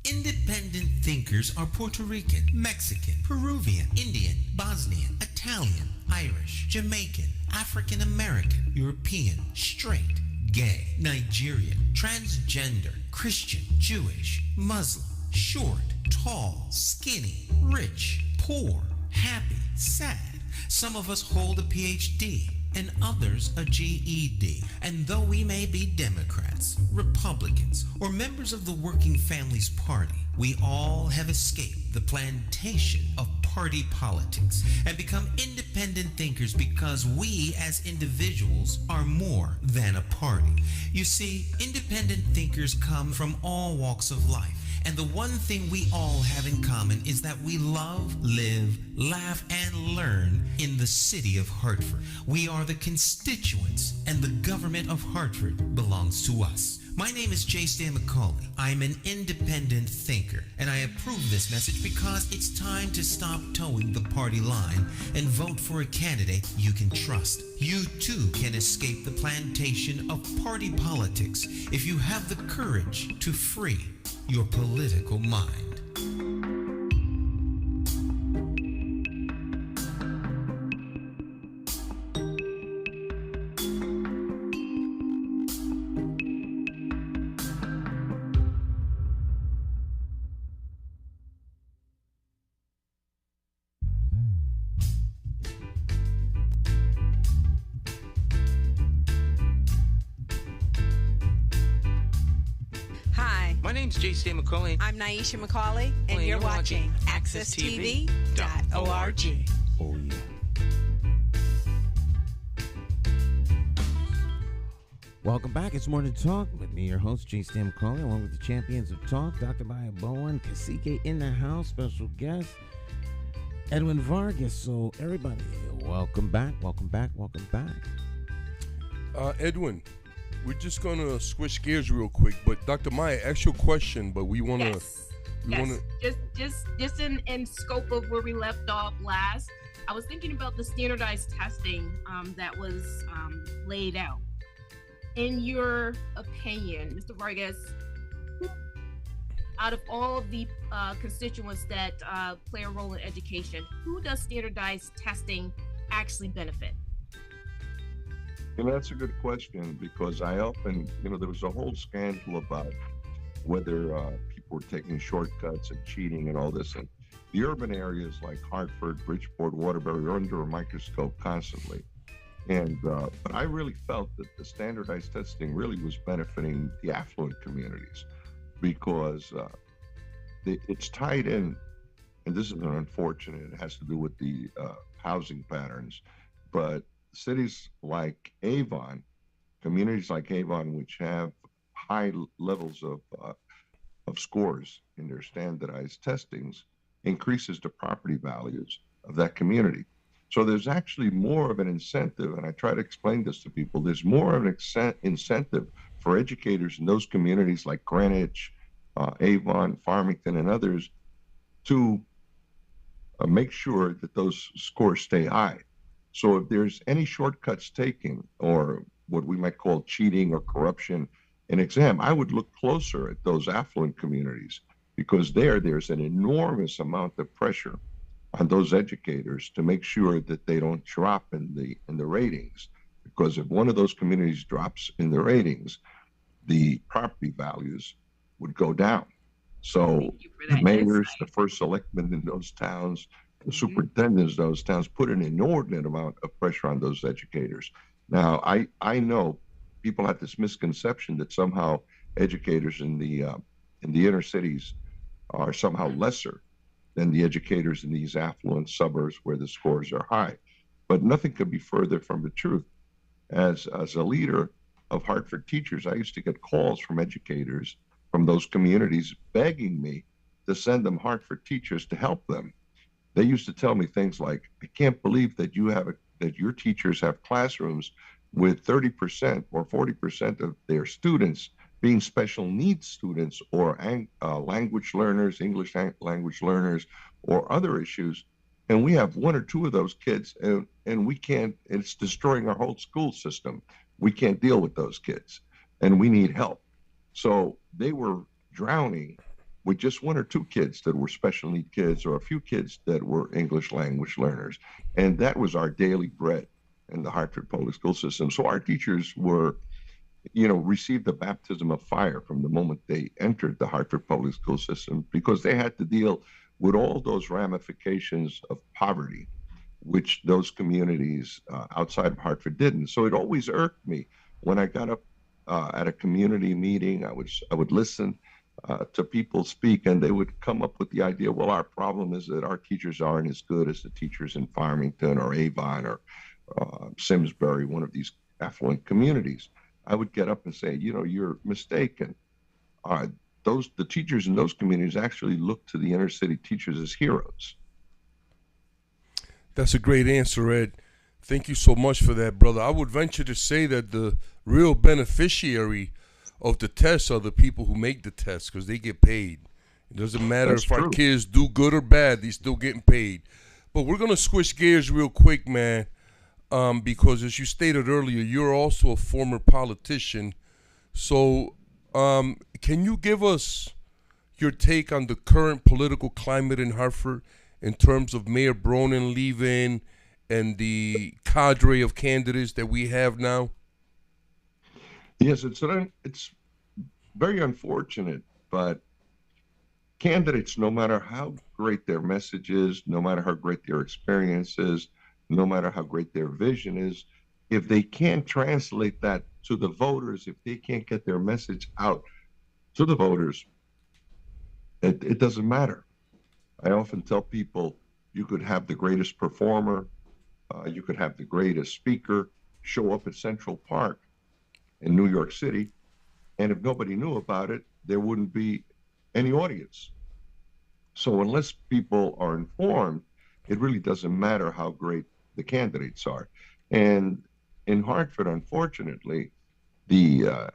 Independent thinkers are Puerto Rican, Mexican, Peruvian, Indian, Bosnian, Italian, Irish, Jamaican, African American, European, straight, gay, Nigerian, transgender, Christian, Jewish, Muslim, short, tall, skinny, rich, poor, happy, sad. Some of us hold a PhD and others a GED. And though we may be Democrats, Republicans, or members of the Working Families Party, we all have escaped the plantation of party politics and become independent thinkers because we as individuals are more than a party. You see, independent thinkers come from all walks of life. And the one thing we all have in common is that we love, live, laugh, and learn in the city of Hartford. We are the constituents, and the government of Hartford belongs to us. My name is J. Stan McCauley. I'm an independent thinker, and I approve this message because it's time to stop towing the party line and vote for a candidate you can trust. You too can escape the plantation of party politics if you have the courage to free your political mind. My name's J. Stan McCauley. I'm Naisha McCauley, and you're watching AccessTV.org. Oh, yeah. Welcome back. It's Morning Talk with me, your host, J. Stan McCauley, along with the champions of talk, Dr. Bowen, Cacique in the house, special guest, Edwin Vargas. So, everybody, welcome back, welcome back, welcome back. Edwin, We're just gonna switch gears real quick, but Dr. Maya, actual question, but we wanna, Yes. we Yes. wanna. Just in scope of where we left off last, I was thinking about the standardized testing that was laid out. In your opinion, Mr. Vargas, out of all of the constituents that play a role in education, who does standardized testing actually benefit? That's a good question because I often, there was a whole scandal about whether people were taking shortcuts and cheating and all this. And the urban areas like Hartford, Bridgeport, Waterbury are under a microscope constantly. And but I really felt that the standardized testing really was benefiting the affluent communities because it's tied in, and this is an unfortunate, it has to do with the housing patterns, but cities like Avon, communities like Avon, which have high levels of scores in their standardized testings, increases the property values of that community. So there's actually more of an incentive, and I try to explain this to people, there's more of an incentive for educators in those communities like Greenwich, Avon, Farmington, and others to make sure that those scores stay high. So if there's any shortcuts taken or what we might call cheating or corruption in exam, I would look closer at those affluent communities because there's an enormous amount of pressure on those educators to make sure that they don't drop in the ratings. Because if one of those communities drops in the ratings, the property values would go down. So the mayors, the first selectmen in those towns, the superintendents of those towns put an inordinate amount of pressure on those educators. Now, I know people have this misconception that somehow educators in the inner cities are somehow lesser than the educators in these affluent suburbs where the scores are high. But nothing could be further from the truth. As a leader of Hartford teachers, I used to get calls from educators from those communities begging me to send them Hartford teachers to help them. They used to tell me things like, I can't believe that that your teachers have classrooms with 30% or 40% of their students being special needs students or language learners, English language learners, or other issues. And we have one or two of those kids and we can't, it's destroying our whole school system. We can't deal with those kids and we need help. So they were drowning with just one or two kids that were special need kids or a few kids that were English language learners. And that was our daily bread in the Hartford public school system. So our teachers were, received the baptism of fire from the moment they entered the Hartford public school system because they had to deal with all those ramifications of poverty, which those communities outside of Hartford didn't. So it always irked me when I got up at a community meeting, I would listen to people speak, and they would come up with the idea, well, our problem is that our teachers aren't as good as the teachers in Farmington or Avon or Simsbury, one of these affluent communities. I would get up and say, you're mistaken. The teachers in those communities actually look to the inner city teachers as heroes. That's a great answer, Ed. Thank you so much for that, brother. I would venture to say that the real beneficiary of the tests are the people who make the tests because they get paid. It doesn't matter That's if true. Our kids do good or bad, they're still getting paid. But we're going to switch gears real quick, man, because as you stated earlier, you're also a former politician. So can you give us your take on the current political climate in Hartford in terms of Mayor Bronin leaving and the cadre of candidates that we have now? Yes, it's very unfortunate, but candidates, no matter how great their message is, no matter how great their experience is, no matter how great their vision is, if they can't translate that to the voters, if they can't get their message out to the voters, it doesn't matter. I often tell people you could have the greatest performer, you could have the greatest speaker show up at Central Park in New York City, and if nobody knew about it, there wouldn't be any audience. So unless people are informed, it really doesn't matter how great the candidates are. And in Hartford, unfortunately, the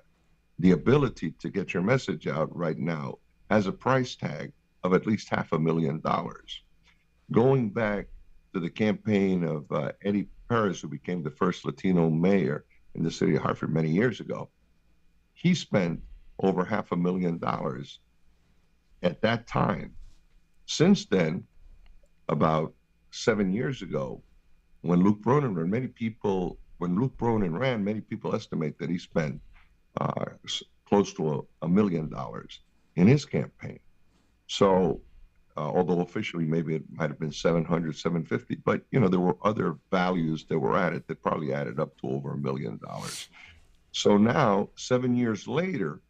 the ability to get your message out right now has a price tag of at least $500,000. Going back to the campaign of Eddie Perez, who became the first Latino mayor in the city of Hartford many years ago, he spent over $500,000 at that time. Since then, about 7 years ago, when Luke Bronin ran, many people estimate that he spent close to $1 million in his campaign. So, although officially maybe it might have been 700, 750, but there were other values that were added that probably added up to over $1 million. So now, 7 years later,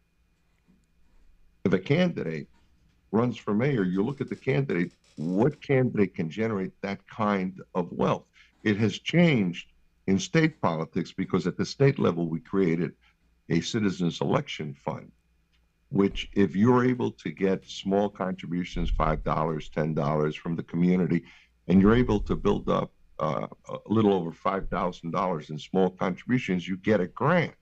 if a candidate runs for mayor, you look at the candidate, what candidate can generate that kind of wealth? It has changed in state politics because at the state level, we created a citizens election fund, which if you're able to get small contributions, $5, $10 from the community, and you're able to build up a little over $5,000 in small contributions, you get a grant.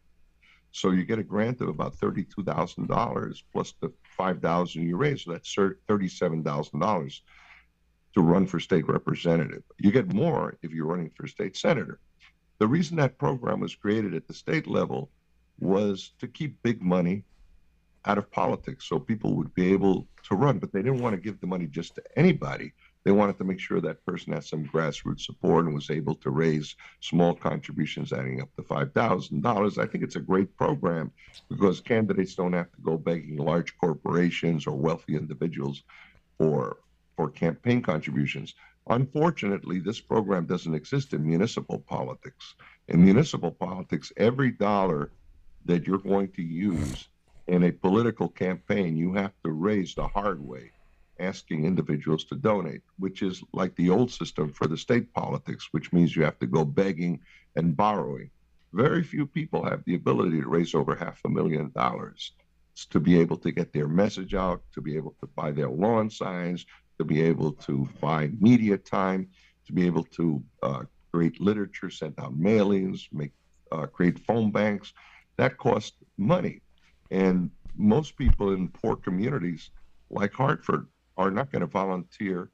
So you get a grant of about $32,000 plus the $5,000 you raise. So that's $37,000 to run for state representative. You get more if you're running for state senator. The reason that program was created at the state level was to keep big money out of politics so people would be able to run, but they didn't want to give the money just to anybody. They wanted to make sure that person had some grassroots support and was able to raise small contributions adding up to $5,000. I think it's a great program because candidates don't have to go begging large corporations or wealthy individuals for campaign contributions. Unfortunately, this program doesn't exist in municipal politics. In municipal politics, every dollar that you're going to use in a political campaign, you have to raise the hard way, asking individuals to donate, which is like the old system for the state politics, which means you have to go begging and borrowing. Very few people have the ability to raise over $500,000 to be able to get their message out, to be able to buy their lawn signs, to be able to buy media time, to be able to create literature, send out mailings, create phone banks. That costs money. And most people in poor communities like Hartford are not going to volunteer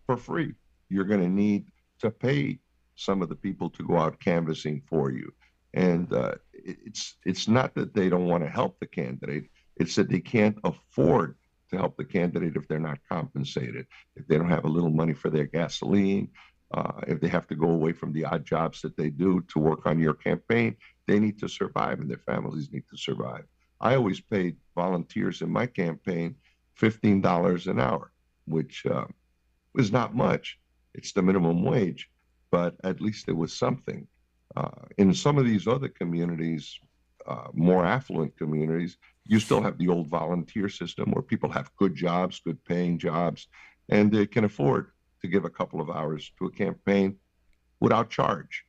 for free. You're going to need to pay some of the people to go out canvassing for you. And it's not that they don't want to help the candidate. It's that they can't afford to help the candidate if they're not compensated, if they don't have a little money for their gasoline, if they have to go away from the odd jobs that they do to work on your campaign. They need to survive and their families need to survive. I always paid volunteers in my campaign $15 an hour, which was not much. It's the minimum wage, but at least it was something. In some of these other communities, more affluent communities, you still have the old volunteer system where people have good jobs, good paying jobs, and they can afford to give a couple of hours to a campaign without charge.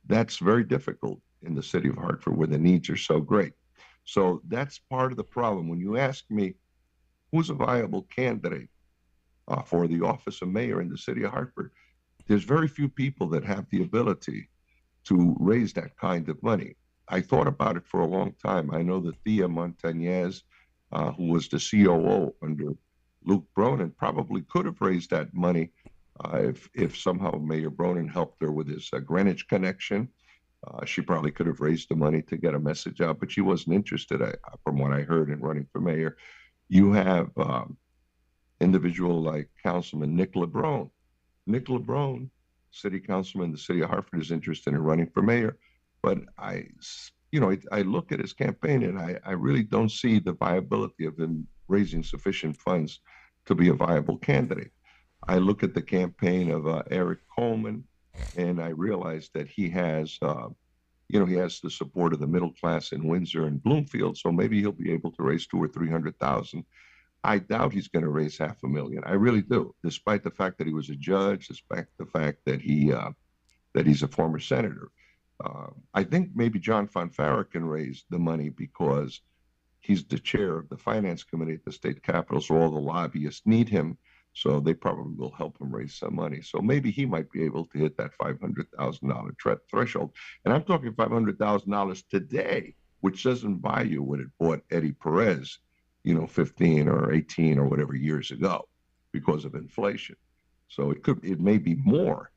That's very difficult in the city of Hartford where the needs are so great. So that's part of the problem. When you ask me, who's a viable candidate for the office of mayor in the city of Hartford, there's very few people that have the ability to raise that kind of money. I thought about it for a long time. I know that Thea Montañez, who was the COO under Luke Bronin, probably could have raised that money if somehow Mayor Bronin helped her with his Greenwich connection. She probably could have raised the money to get a message out, but she wasn't interested, from what I heard, in running for mayor. You have individual like Councilman Nick LeBron. Nick LeBron, city councilman in the city of Hartford, is interested in running for mayor, but I look at his campaign and I really don't see the viability of him raising sufficient funds to be a viable candidate. I look at the campaign of Eric Coleman, and I realize that he has the support of the middle class in Windsor and Bloomfield, so maybe he'll be able to raise $200,000 or $300,000. I doubt he's going to raise $500,000. I really do, despite the fact that he was a judge, despite the fact that he's a former senator. I think maybe John Fonfara can raise the money because he's the chair of the finance committee at the state capitol, so all the lobbyists need him. So they probably will help him raise some money. So maybe he might be able to hit that $500,000 threshold. And I'm talking $500,000 today which doesn't buy you what it bought Eddie Perez, 15 or 18 or whatever years ago because of inflation. So it may be more.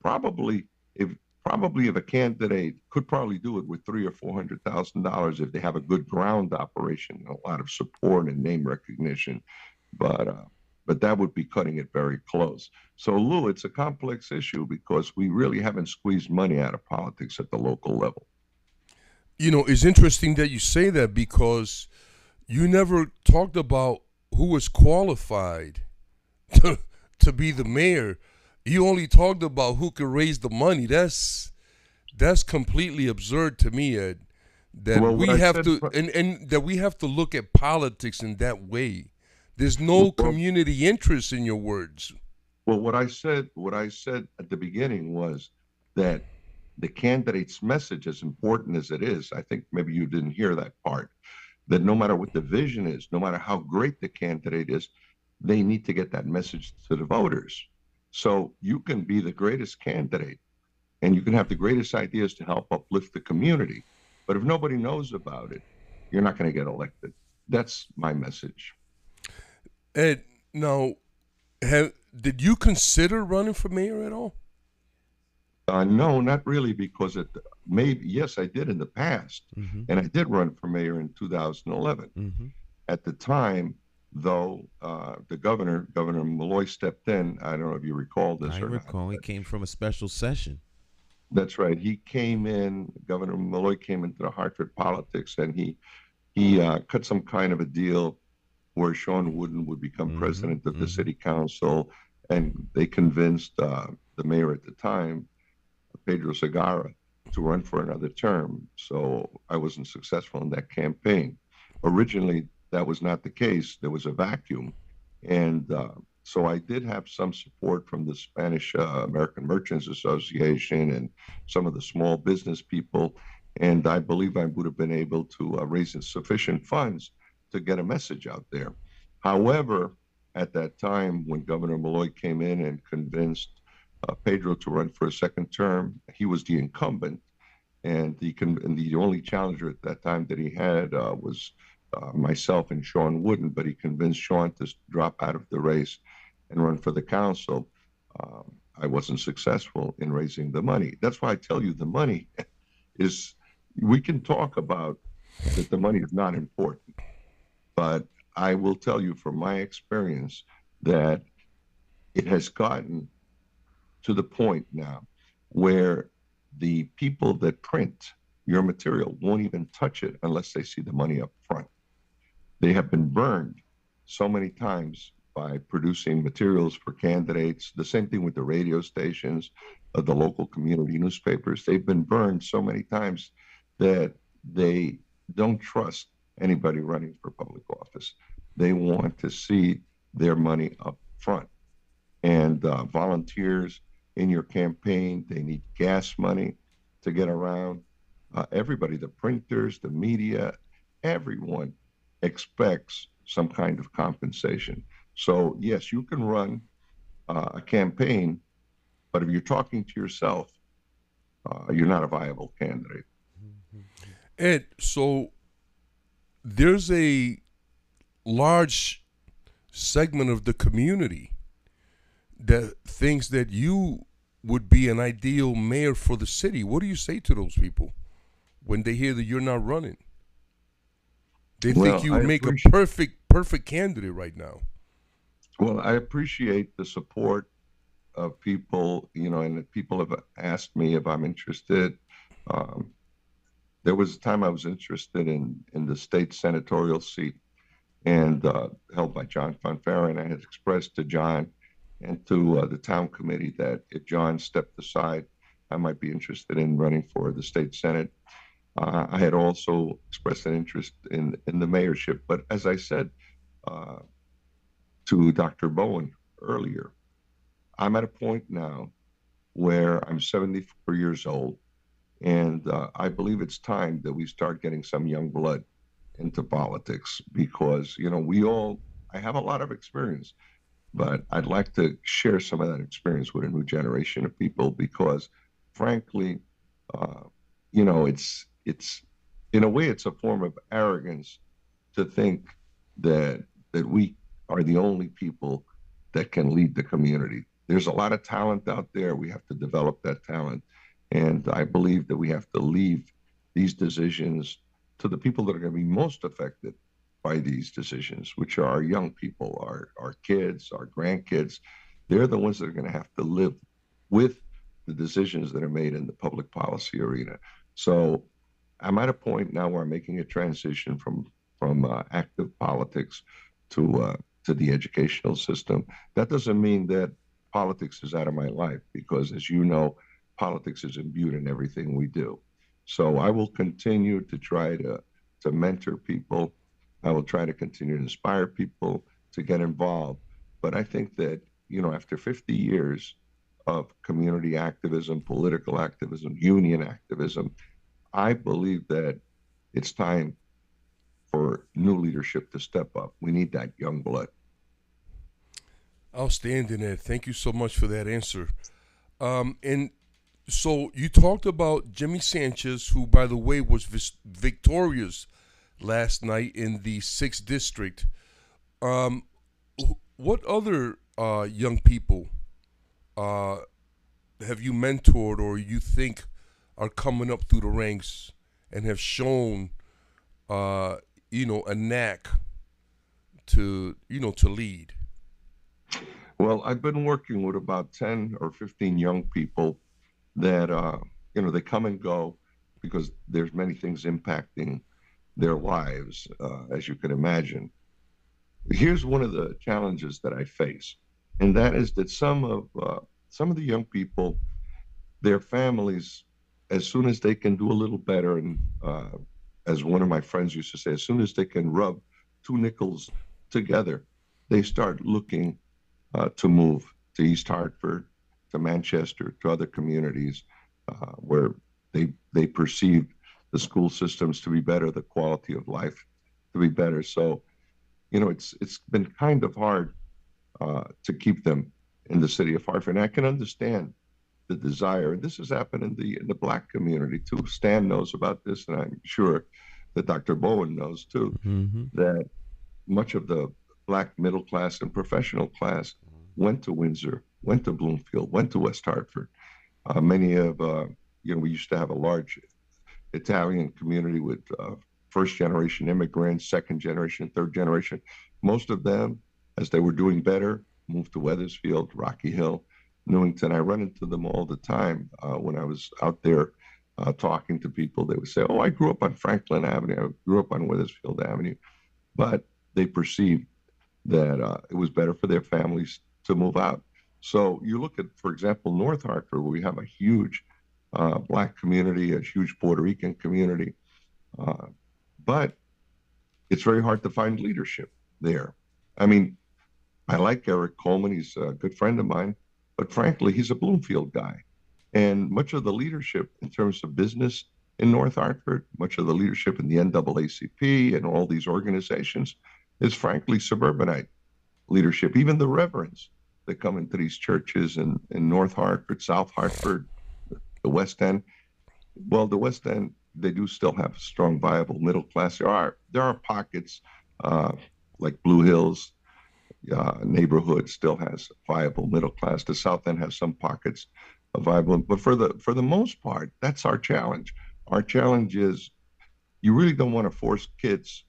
Probably if a candidate could probably do it with $300,000 or $400,000 if they have a good ground operation, a lot of support and name recognition, but that would be cutting it very close. So Lou, it's a complex issue because we really haven't squeezed money out of politics at the local level. It's interesting that you say that because you never talked about who was qualified to be the mayor. You only talked about who could raise the money. That's completely absurd to me, Ed. That we have to and that we have to look at politics in that way. There's no community interest in your words. Well, what I said at the beginning was that the candidate's message, as important as it is, I think maybe you didn't hear that part, that no matter what the vision is, no matter how great the candidate is, they need to get that message to the voters. So you can be the greatest candidate and you can have the greatest ideas to help uplift the community. But if nobody knows about it, you're not going to get elected. That's my message. Ed, now, did you consider running for mayor at all? No, not really, because yes, I did in the past, and I did run for mayor in 2011. At the time, though, the Governor Malloy, stepped in. I don't know if you recall this or not. I recall. He came from a special session. That's right. He came in. Governor Malloy came into the Hartford politics, and he cut some kind of a deal where Sean Wooden would become president of the city council, and they convinced the mayor at the time, Pedro Segarra, to run for another term. So I wasn't successful in that campaign. Originally, that was not the case. There was a vacuum. And so I did have some support from the Spanish American Merchants Association and some of the small business people. And I believe I would have been able to raise sufficient funds to get a message out there. However, at that time, when Governor Malloy came in and convinced Pedro to run for a second term, he was the incumbent. And the only challenger at that time that he had was myself and Sean Wooden, but he convinced Sean to drop out of the race and run for the council. I wasn't successful in raising the money. That's why I tell you the money is, we can talk about that the money is not important, but I will tell you from my experience that it has gotten to the point now where the people that print your material won't even touch it unless they see the money up front. They have been burned so many times by producing materials for candidates. The same thing with the radio stations, the local community newspapers. They've been burned so many times that they don't trust anybody running for public office. They want to see their money up front. And volunteers in your campaign, they need gas money to get around. Everybody, the printers, the media, everyone expects some kind of compensation. So yes, you can run a campaign, but if you're talking to yourself, you're not a viable candidate. Ed, so there's a large segment of the community that thinks that you would be an ideal mayor for the city. What do you say to those people when they hear that you're not running? They think you would make a perfect candidate right now. Well, I appreciate the support of people, and people have asked me if I'm interested. There was a time I was interested in the state senatorial seat and held by John Fonfara, and I had expressed to John and to the town committee that if John stepped aside, I might be interested in running for the state senate. I had also expressed an interest in the mayorship, but as I said to Dr. Bowen earlier, I'm at a point now where I'm 74 years old, and I believe it's time that we start getting some young blood into politics because, I have a lot of experience, but I'd like to share some of that experience with a new generation of people because, frankly, in a way, it's a form of arrogance to think that we are the only people that can lead the community. There's a lot of talent out there. We have to develop that talent. And I believe that we have to leave these decisions to the people that are going to be most affected by these decisions, which are our young people, our kids, our grandkids. They're the ones that are going to have to live with the decisions that are made in the public policy arena. So I'm at a point now where I'm making a transition from active politics to the educational system. That doesn't mean that politics is out of my life, because as you know, politics is imbued in everything we do. So I will continue to try to mentor people. I will try to continue to inspire people to get involved. But I think that, after 50 years of community activism, political activism, union activism, I believe that it's time for new leadership to step up. We need that young blood. Outstanding, Ed. Thank you so much for that answer. And so you talked about Jimmy Sanchez, who, by the way, was victorious last night in the 6th district. What other young people have you mentored or you think are coming up through the ranks and have shown, a knack to lead? Well, I've been working with about 10 or 15 young people that, they come and go because there's many things impacting their lives, as you can imagine. Here's one of the challenges that I face, and that is that some of the young people, their families, as soon as they can do a little better, and as one of my friends used to say, as soon as they can rub 2 nickels together, they start looking to move to East Hartford, to Manchester, to other communities where they perceive the school systems to be better, the quality of life to be better. So, it's been kind of hard to keep them in the city of Hartford. And I can understand the desire. And this has happened in the Black community too. Stan knows about this, and I'm sure that Dr. Bowen knows too, that much of the Black middle class and professional class went to Windsor, went to Bloomfield, went to West Hartford. Many of, we used to have a large Italian community with first generation immigrants, second generation, third generation. Most of them, as they were doing better, moved to Wethersfield, Rocky Hill, Newington. I run into them all the time when I was out there talking to people. They would say, "Oh, I grew up on Franklin Avenue. I grew up on Wethersfield Avenue." But they perceived that it was better for their families to move out. So you look at, for example, North Hartford, where we have a huge Black community, a huge Puerto Rican community. But it's very hard to find leadership there. I mean, I like Eric Coleman. He's a good friend of mine. But frankly, he's a Bloomfield guy. And much of the leadership in terms of business in North Hartford, much of the leadership in the NAACP and all these organizations is frankly suburbanite leadership. Even the reverends that come into these churches in North Hartford, South Hartford, the West End. Well, the West End, they do still have a strong, viable middle class. There are pockets like Blue Hills neighborhood still has a viable middle class. The South End has some pockets of viable, but for the most part, that's our challenge. Our challenge is you really don't want to force kids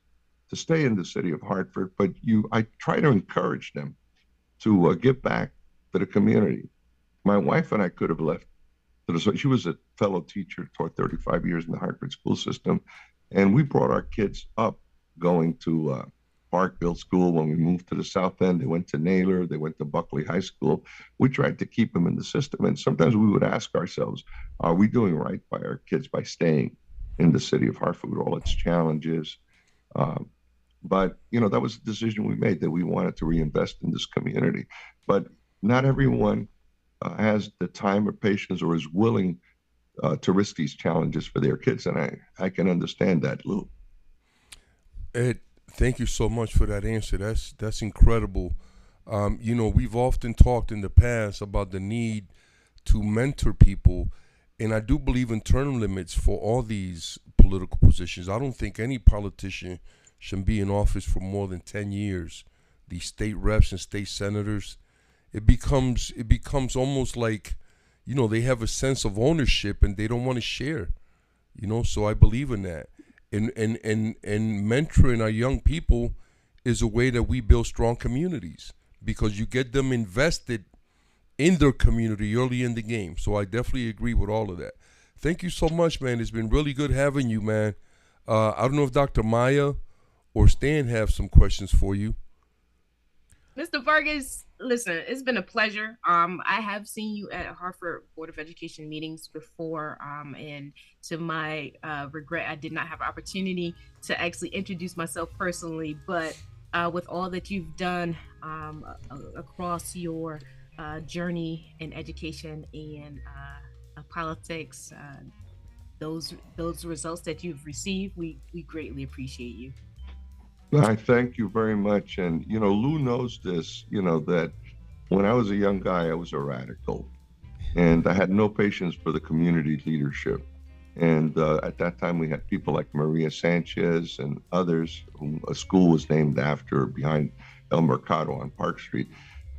to stay in the city of Hartford, but I try to encourage them to give back to the community. My wife and I could have left. She was a fellow teacher, taught 35 years in the Hartford school system, and we brought our kids up going to Parkville School. When we moved to the South End, they went to Naylor, they went to Buckley High School. We tried to keep them in the system, and sometimes we would ask ourselves, are we doing right by our kids by staying in the city of Hartford with all its challenges? But, that was a decision we made, that we wanted to reinvest in this community. But not everyone has the time or patience or is willing to risk these challenges for their kids. And I can understand that, Lou. Ed, thank you so much for that answer. That's incredible. We've often talked in the past about the need to mentor people. and I do believe in term limits for all these political positions. I don't think any politician should be in office for more than 10 years. These state reps and state senators, it becomes almost like, they have a sense of ownership and they don't want to share. So I believe in that. And mentoring our young people is a way that we build strong communities, because you get them invested in their community early in the game. So I definitely agree with all of that. Thank you so much, man. It's been really good having you, man. I don't know if Dr. Maya or Stan have some questions for you. Mr. Vargas, listen, it's been a pleasure. I have seen you at Hartford Board of Education meetings before, and to my regret, I did not have an opportunity to actually introduce myself personally, but with all that you've done across your journey in education and politics, those results that you've received, we greatly appreciate you. I thank you very much. And, Lou knows this, that when I was a young guy, I was a radical, and I had no patience for the community leadership. And at that time, we had people like Maria Sanchez and others, whom a school was named after behind El Mercado on Park Street.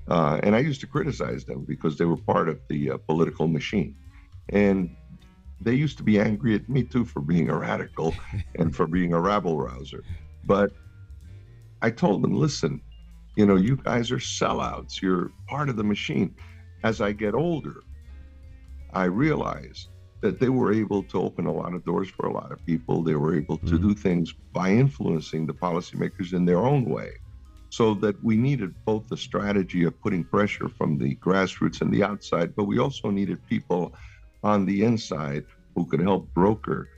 And I used to criticize them because they were part of the political machine. And they used to be angry at me, too, for being a radical and for being a rabble-rouser. But I told them, listen, you guys are sellouts. You're part of the machine. As I get older, I realized that they were able to open a lot of doors for a lot of people. They were able to do things by influencing the policymakers in their own way. So that we needed both the strategy of putting pressure from the grassroots and the outside, but we also needed people on the inside who could help broker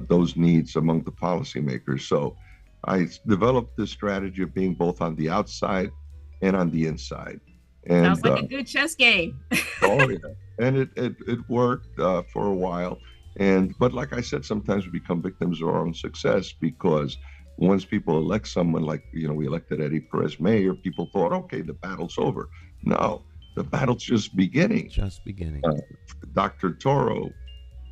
those needs among the policymakers. So I developed this strategy of being both on the outside and on the inside. And sounds like a good chess game. Oh yeah, and it worked for a while. But like I said, sometimes we become victims of our own success, because once people elect someone like, we elected Eddie Perez mayor, people thought, okay, the battle's over. No, the battle's just beginning. Just beginning. Dr. Toro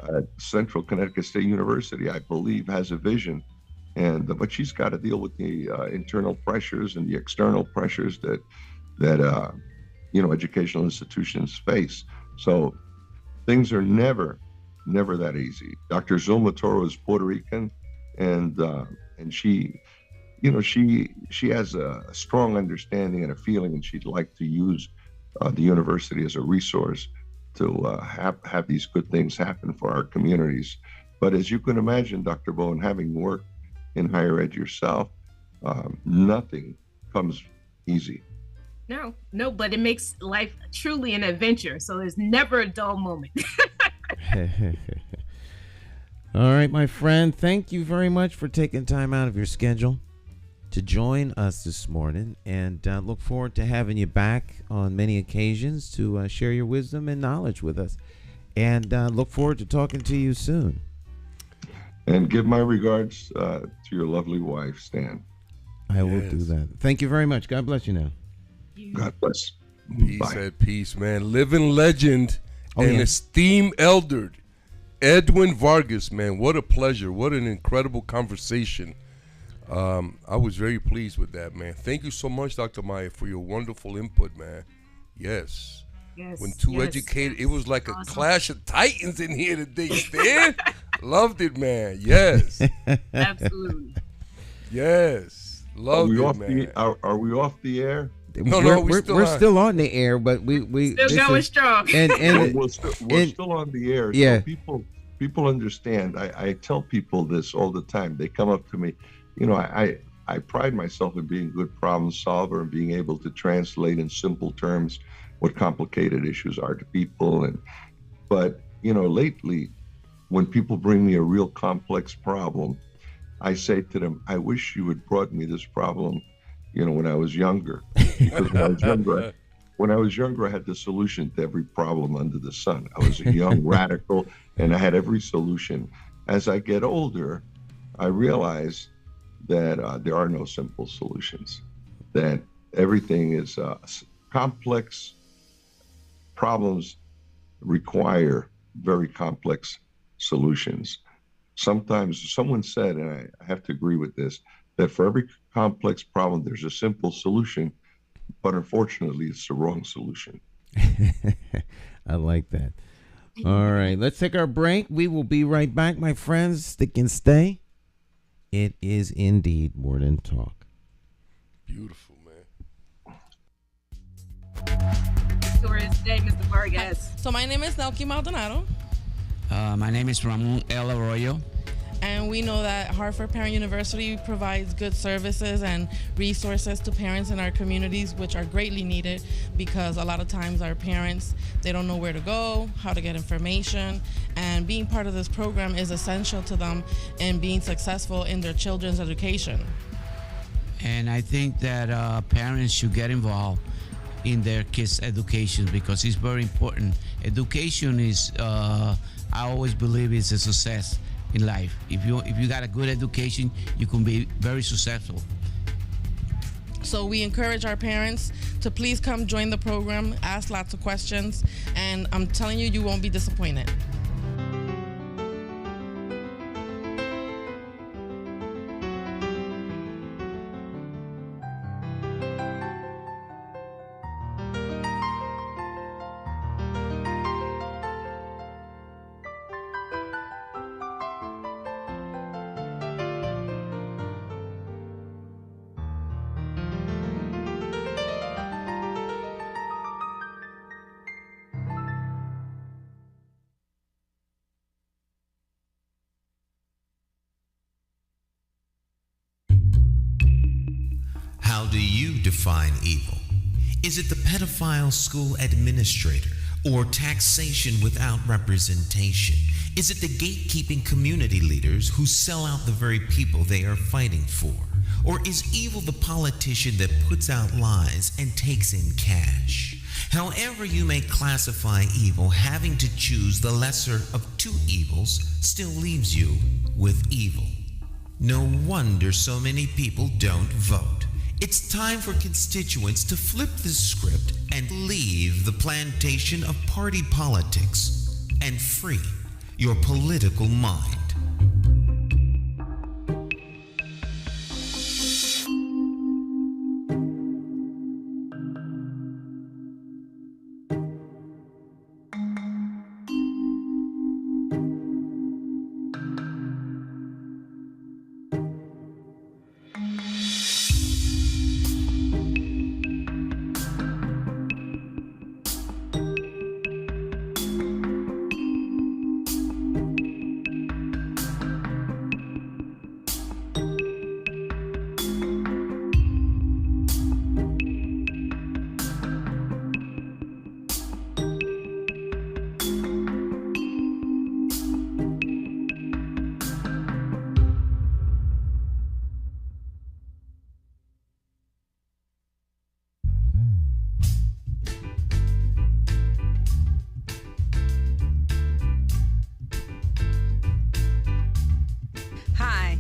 at Central Connecticut State University, I believe, has a vision. But she's got to deal with the internal pressures and the external pressures that educational institutions face. So things are never that easy. Dr. Zulma Toro is Puerto Rican, and she has a strong understanding and a feeling, and she'd like to use the university as a resource to have these good things happen for our communities. But as you can imagine, Dr. Bowen, having worked in higher ed yourself, nothing comes easy. No, but it makes life truly an adventure. So there's never a dull moment. All right, my friend, thank you very much for taking time out of your schedule to join us this morning, and look forward to having you back on many occasions to share your wisdom and knowledge with us, and look forward to talking to you soon. And give my regards to your lovely wife, Stan. I will do that. Thank you very much. God bless you now. God bless. Peace. Bye. At peace, man. Living legend and esteemed elder, Edwin Vargas, man. What a pleasure. What an incredible conversation. I was very pleased with that, man. Thank you so much, Dr. Maya, for your wonderful input, man. Yes. When two educated, it was like awesome. A clash of titans in here today, Stan. Loved it, man. Yes. Absolutely. Yes. Loved it, man. Are we off the air? No, we're still on the air, but we still going strong. And we're still on the air. Yeah. So people understand. I tell people this all the time. They come up to me. I pride myself in being a good problem solver and being able to translate in simple terms what complicated issues are to people. But lately, when people bring me a real complex problem, I say to them, I wish you had brought me this problem, when I was younger. Because when I was younger, I had the solution to every problem under the sun. I was a young radical, and I had every solution. As I get older, I realize that there are no simple solutions, that everything is complex. Problems require very complex solutions. Sometimes someone said, and I have to agree with this, that for every complex problem, there's a simple solution, but unfortunately, it's the wrong solution. I like that. All right, let's take our break. We will be right back, my friends. Stick and stay. It is indeed more than talk. Beautiful, Tourist Day, Mr. Vargas. So my name is Nelky Maldonado. My name is Ramon L. Arroyo. And we know that Hartford Parent University provides good services and resources to parents in our communities, which are greatly needed because a lot of times our parents, they don't know where to go, how to get information, and being part of this program is essential to them in being successful in their children's education. And I think that parents should get involved in their kids' education because it's very important. Education is, I always believe, is a success in life. If you got a good education, you can be very successful. So we encourage our parents to please come join the program, ask lots of questions, and I'm telling you, you won't be disappointed. How do you define evil? Is it the pedophile school administrator or taxation without representation? Is it the gatekeeping community leaders who sell out the very people they are fighting for? Or is evil the politician that puts out lies and takes in cash? However you may classify evil, having to choose the lesser of two evils still leaves you with evil. No wonder so many people don't vote. It's time for constituents to flip the script and leave the plantation of party politics and free your political mind.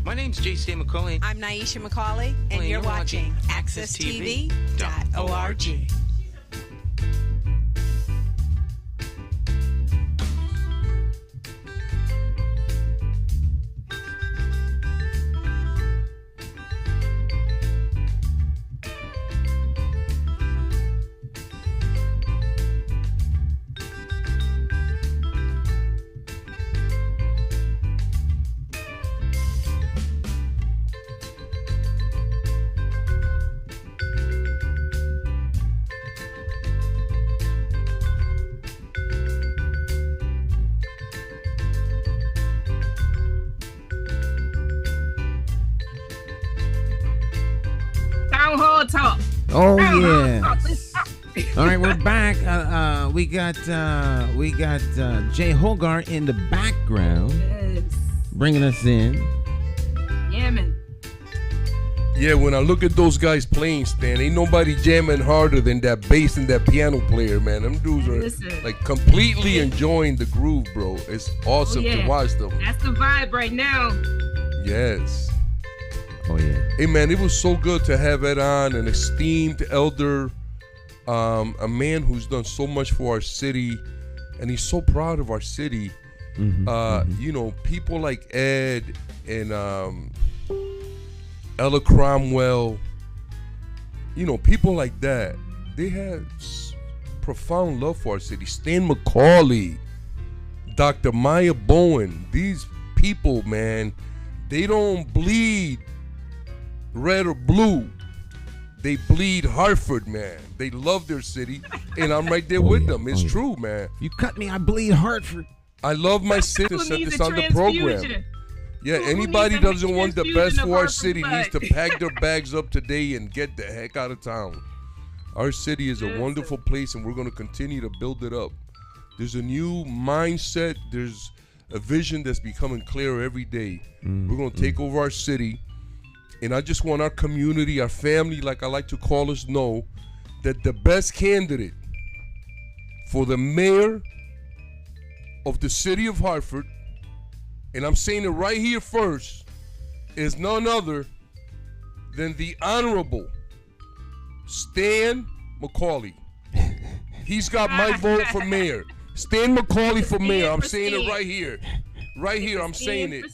My name's J.C. McCauley. I'm Naisha McCauley, and you're watching AccessTV.org. Talk. Oh yeah. All right, we're back. We got Jay Hogarth in the background, Yes. bringing us in. Yeah, man. Yeah, when I look at those guys playing, Stan, ain't nobody jamming harder than that bass and that piano player, man. Them dudes are Listen. like completely enjoying the groove, bro. It's awesome Oh, yeah. to watch them. That's the vibe right now. Yes. Oh yeah. Hey, man, it was so good to have Ed on, an esteemed elder, a man who's done so much for our city. and he's so proud of our city. You know, people like Ed and Ella Cromwell, you know, people like that, they had profound love for our city. Stan McCauley, Dr. Maya Bowen, these people, man, they don't bleed red or blue. They bleed Hartford, man. They love their city, and I'm right there with them. It's true, man. You cut me, I bleed Hartford. I love my city. Set this on the program. Yeah, anybody doesn't want the best for our city needs to pack their bags up today and get the heck out of town. Our city is a wonderful place, and we're going to continue to build it up. There's a new mindset. There's a vision that's becoming clearer every day. We're going to take over our city, and I just want our community, our family, like I like to call us, know that the best candidate for the mayor of the city of Hartford, and I'm saying it right here first, is none other than the Honorable Stan McCauley. He's got my vote for mayor. Stan McCauley for mayor. I'm saying it right here. Right here, I'm saying it.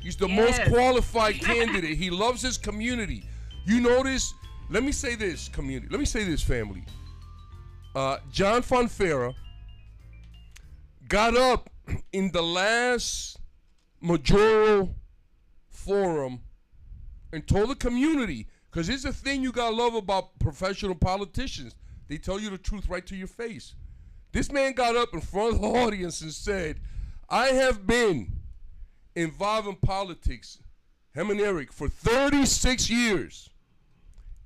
He's the most qualified candidate. He loves his community. You notice, let me say this, community. Let me say this, family. John Fonfera got up in the last majoral forum and told the community, because here's the thing you gotta love about professional politicians. They tell you the truth right to your face. This man got up in front of the audience and said, I have been involved in politics, him and Eric, for 36 years.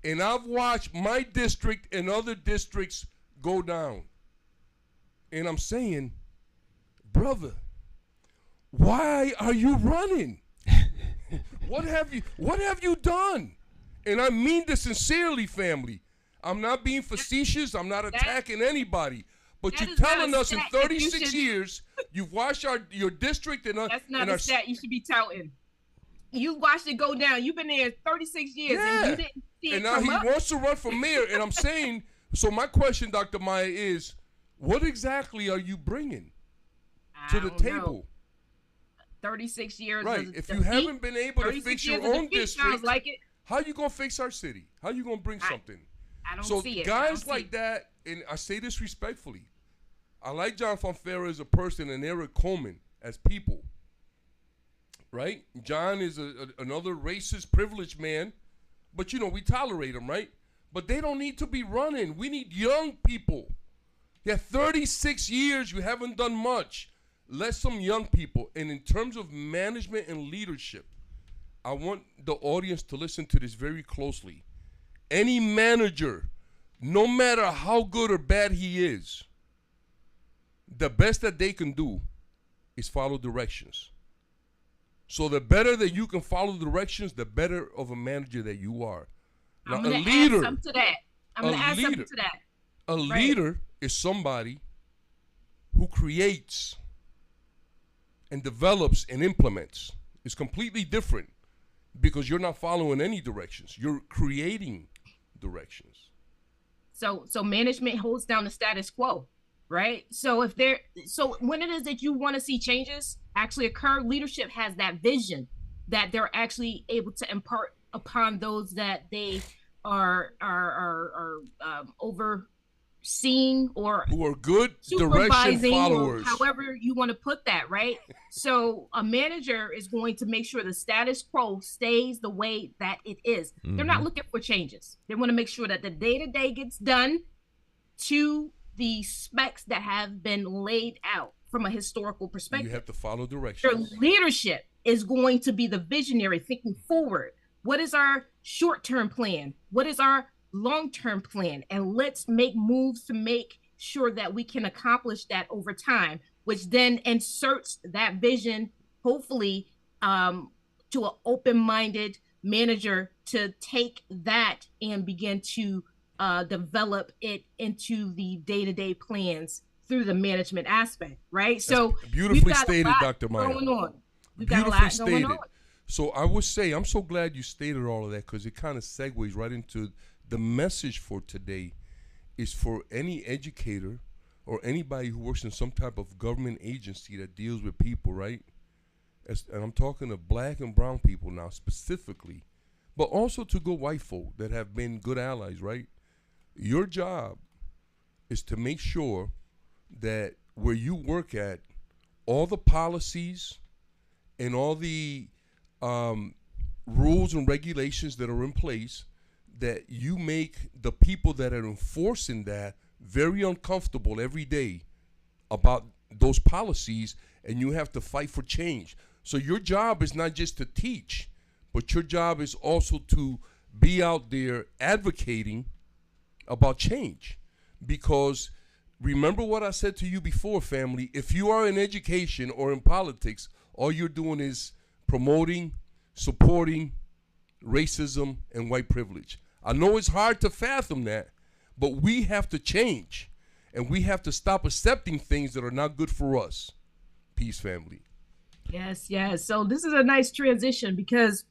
And I've watched my district and other districts go down. And I'm saying, brother, why are you running? What have you done? And I mean this sincerely, family. I'm not being facetious. I'm not attacking anybody. But you're telling us in 36 years, you've watched your district and that's not a stat you should be touting. You watched it go down. You've been there 36 years and you didn't see it. And now he wants to run for mayor. And I'm saying, so my question, Dr. Maya, is what exactly are you bringing to the table? 36 years. Right. If you haven't been able to fix your own district, how you going to fix our city? How you going to bring something? I don't see it. So guys like that, and I say this respectfully, I like John Fonfera as a person and Eric Coleman as people, right? John is another racist, privileged man, but, you know, we tolerate him, right? But they don't need to be running. We need young people. Yeah, 36 years, you haven't done much. Let some young people. And in terms of management and leadership, I want the audience to listen to this very closely. Any manager, no matter how good or bad he is, the best that they can do is follow directions. So the better that you can follow directions, the better of a manager that you are. Now, I'm going to add something to that. A leader is somebody who creates and develops and implements. It's completely different because you're not following any directions. You're creating directions. So management holds down the status quo, right? So when it is that you want to see changes actually occur, leadership has that vision that they're actually able to impart upon those that they are overseeing or who are good direction followers, however you want to put that, right? So a manager is going to make sure the status quo stays the way that it is. They're not looking for changes. They want to make sure that the day-to-day gets done to the specs that have been laid out from a historical perspective. You have to follow directions. Their leadership is going to be the visionary, thinking forward. What is our short-term plan? What is our long-term plan? And let's make moves to make sure that we can accomplish that over time, which then inserts that vision, hopefully, to an open-minded manager to take that and begin to develop it into the day-to-day plans through the management aspect, right? That's so beautifully stated, Dr. Maya. We've got a lot going on. So I would say, I'm so glad you stated all of that because it kind of segues right into the message for today is for any educator or anybody who works in some type of government agency that deals with people, right? And I'm talking to black and brown people now specifically, but also to good white folk that have been good allies, right? Your job is to make sure that where you work at, all the policies and all the rules and regulations that are in place, that you make the people that are enforcing that very uncomfortable every day about those policies, and you have to fight for change. So your job is not just to teach, but your job is also to be out there advocating about change. Because remember what I said to you before, family, if you are in education or in politics, all you're doing is promoting, supporting racism and white privilege. I know it's hard to fathom that, but we have to change, and we have to stop accepting things that are not good for us. Peace, family. Yes, yes. So this is a nice transition, because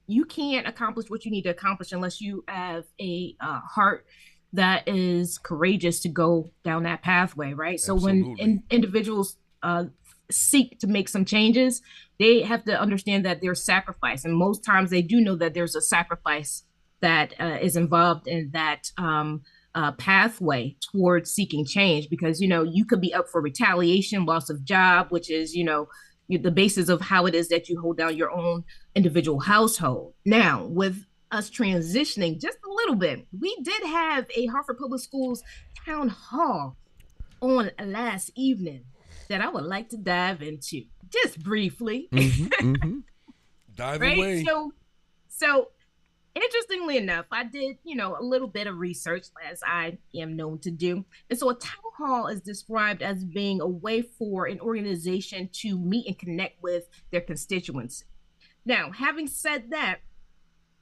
you can't accomplish what you need to accomplish unless you have a heart that is courageous to go down that pathway, right? So Absolutely. when individuals seek to make some changes, they have to understand that there's sacrifice. And most times they do know that there's a sacrifice that is involved in that pathway towards seeking change, because, you know, you could be up for retaliation, loss of job, which is, you know, the basis of how it is that you hold down your own individual household. Now, with us transitioning just a little bit, we did have a Hartford Public Schools town hall on last evening that I would like to dive into just briefly. Dive right? away. So interestingly enough, I did, you know, a little bit of research, as I am known to do. And so a town hall is described as being a way for an organization to meet and connect with their constituents. Now, having said that,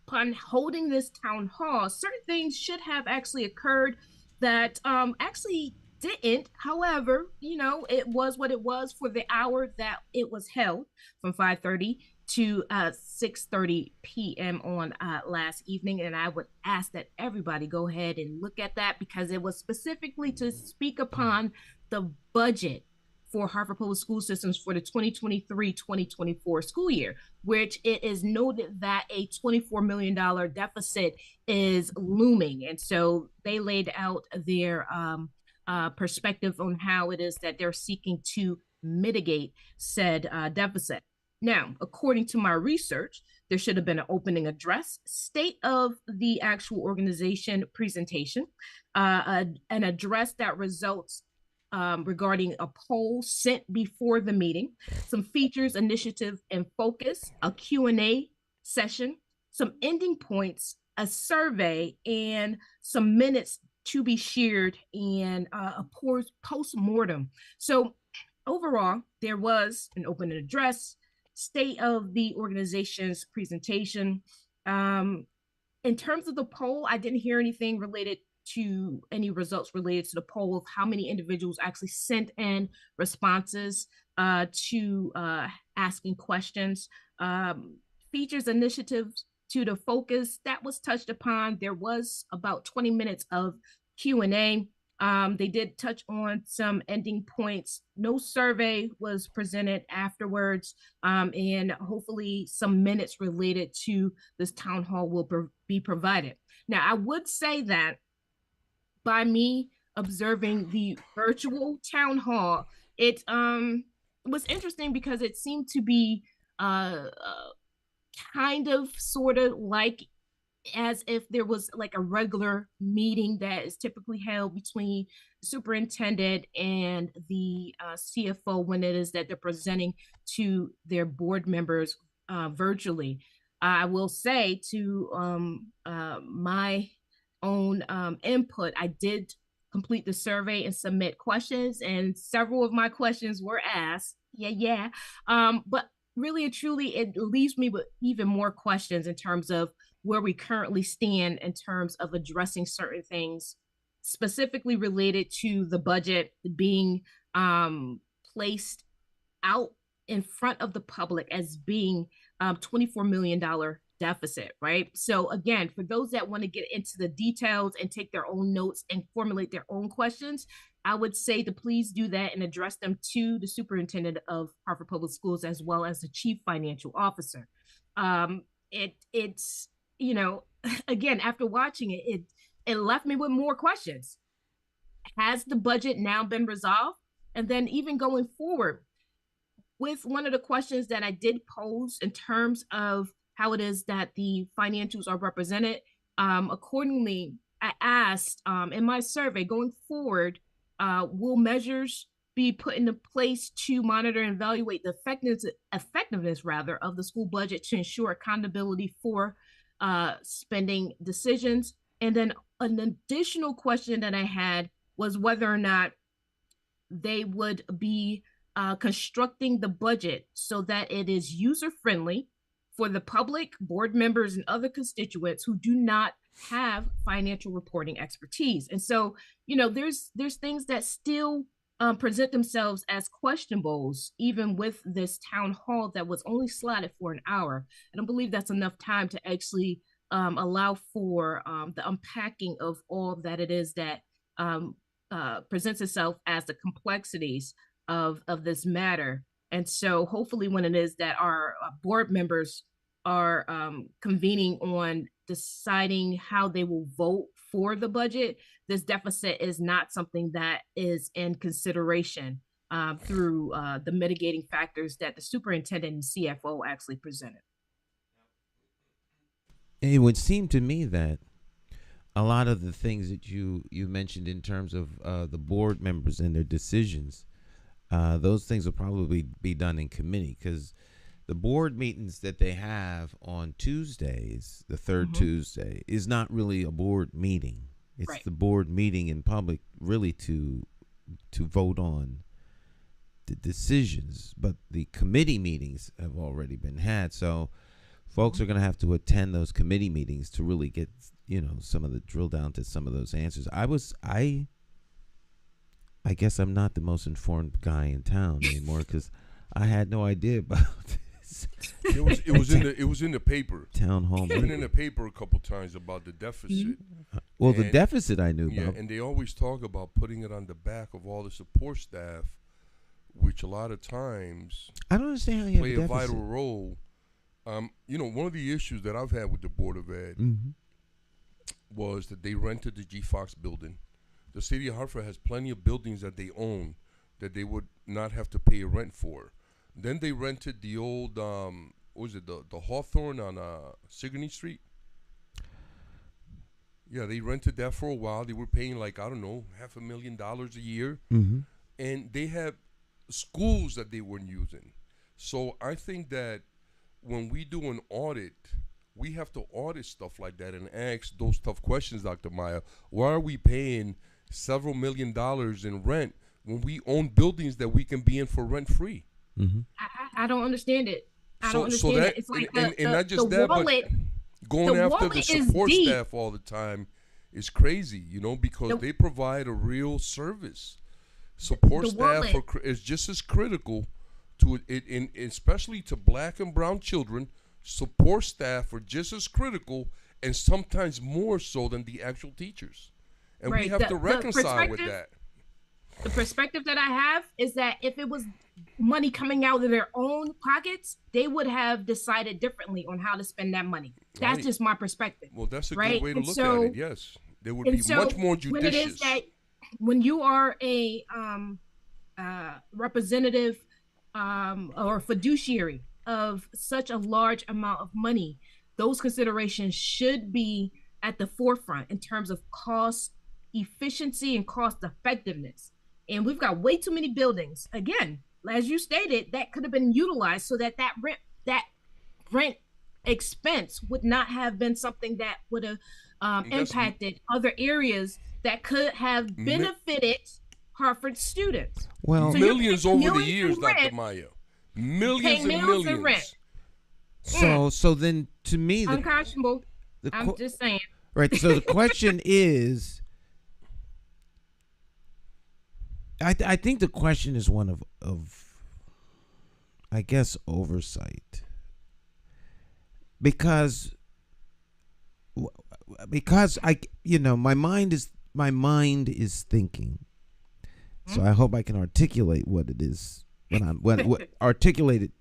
upon holding this town hall, certain things should have actually occurred that actually didn't. However, you know, it was what it was for the hour that it was held, from 5:30 to 6:30 p.m. on last evening. And I would ask that everybody go ahead and look at that, because it was specifically to speak upon the budget for Hartford Public School Systems for the 2023-2024 school year, which it is noted that a $24 million deficit is looming. And so they laid out their perspective on how it is that they're seeking to mitigate said deficit. Now, according to my research, there should have been an opening address, state of the actual organization presentation, an address that results regarding a poll sent before the meeting, some features, initiative, and focus, a Q&A session, some ending points, a survey, and some minutes to be shared, and a post-mortem. So overall, there was an open address, state of the organization's presentation. In terms of the poll, I didn't hear anything related to any results related to the poll of how many individuals actually sent in responses to asking questions. Features, initiatives to the focus that was touched upon. There was about 20 minutes of Q&A. They did touch on some ending points. No survey was presented afterwards, and hopefully some minutes related to this town hall will be provided. Now, I would say that by me observing the virtual town hall, it was interesting, because it seemed to be kind of sort of like as if there was like a regular meeting that is typically held between the superintendent and the CFO when it is that they're presenting to their board members virtually. I will say, to my own input, I did complete the survey and submit questions, and several of my questions were asked. But really and truly, it leaves me with even more questions in terms of where we currently stand in terms of addressing certain things specifically related to the budget being placed out in front of the public as being $24 million deficit, right? So again, for those that want to get into the details and take their own notes and formulate their own questions, I would say to please do that and address them to the superintendent of Hartford Public Schools as well as the chief financial officer. It's again, after watching it left me with more questions. Has the budget now been resolved? And then even going forward, with one of the questions that I did pose in terms of how it is that the financials are represented, accordingly, I asked in my survey going forward, will measures be put into place to monitor and evaluate the effectiveness rather of the school budget to ensure accountability for spending decisions? And then an additional question that I had was whether or not they would be constructing the budget so that it is user-friendly for the public, board members, and other constituents who do not have financial reporting expertise. And so, there's things that still present themselves as questionables, even with this town hall that was only slotted for an hour. I don't believe that's enough time to actually allow for the unpacking of all that it is that presents itself as the complexities of this matter. And so hopefully when it is that our board members are convening on deciding how they will vote for the budget, this deficit is not something that is in consideration through the mitigating factors that the superintendent and CFO actually presented. It would seem to me that a lot of the things that you mentioned in terms of the board members and their decisions, those things will probably be done in committee, because the board meetings that they have on Tuesdays, the third Tuesday, is not really a board meeting. It's right. The board meeting in public really to vote on the decisions. But the committee meetings have already been had. So folks are going to have to attend those committee meetings to really get, some of the drill down to some of those answers. I guess I'm not the most informed guy in town anymore because I had no idea about this. It was in the paper. Town hall. It's been in the paper a couple times about the deficit. Well, the deficit I knew about. And they always talk about putting it on the back of all the support staff, which a lot of times I don't understand how you play have a deficit. vital role. One of the issues that I've had with the Board of Ed was that they rented the G. Fox building. The city of Hartford has plenty of buildings that they own that they would not have to pay a rent for. Then they rented the old, the Hawthorne on Sigourney Street? Yeah, they rented that for a while. They were paying $500,000 a year. And they had schools that they weren't using. So I think that when we do an audit, we have to audit stuff like that and ask those tough questions, Dr. Maya. Why are we paying several $1 million in rent when we own buildings that we can be in for rent free? I don't understand it. I don't understand it. It's like not just that, wallet, but going after the support staff all the time is crazy, because they provide a real service. Support staff is just as critical to it, especially to Black and brown children. Support staff are just as critical and sometimes more so than the actual teachers. And we have to reconcile with that. The perspective that I have is that if it was money coming out of their own pockets, they would have decided differently on how to spend that money. That's just my perspective. Well, that's a good way to look at it. Yes, they would be much more judicious. When it is that when you are a representative or fiduciary of such a large amount of money, those considerations should be at the forefront in terms of cost efficiency and cost effectiveness. And we've got way too many buildings, again, as you stated, that could have been utilized so that rent expense would not have been something that would have impacted other areas that could have benefited Hartford students. Well, so millions over the years, Dr. Maya. Millions and millions. In rent. So then to me, unconscionable. I'm just saying. Right. So the question is, I think the question is one of I guess oversight, because my mind is thinking So I hope I can articulate what it is articulate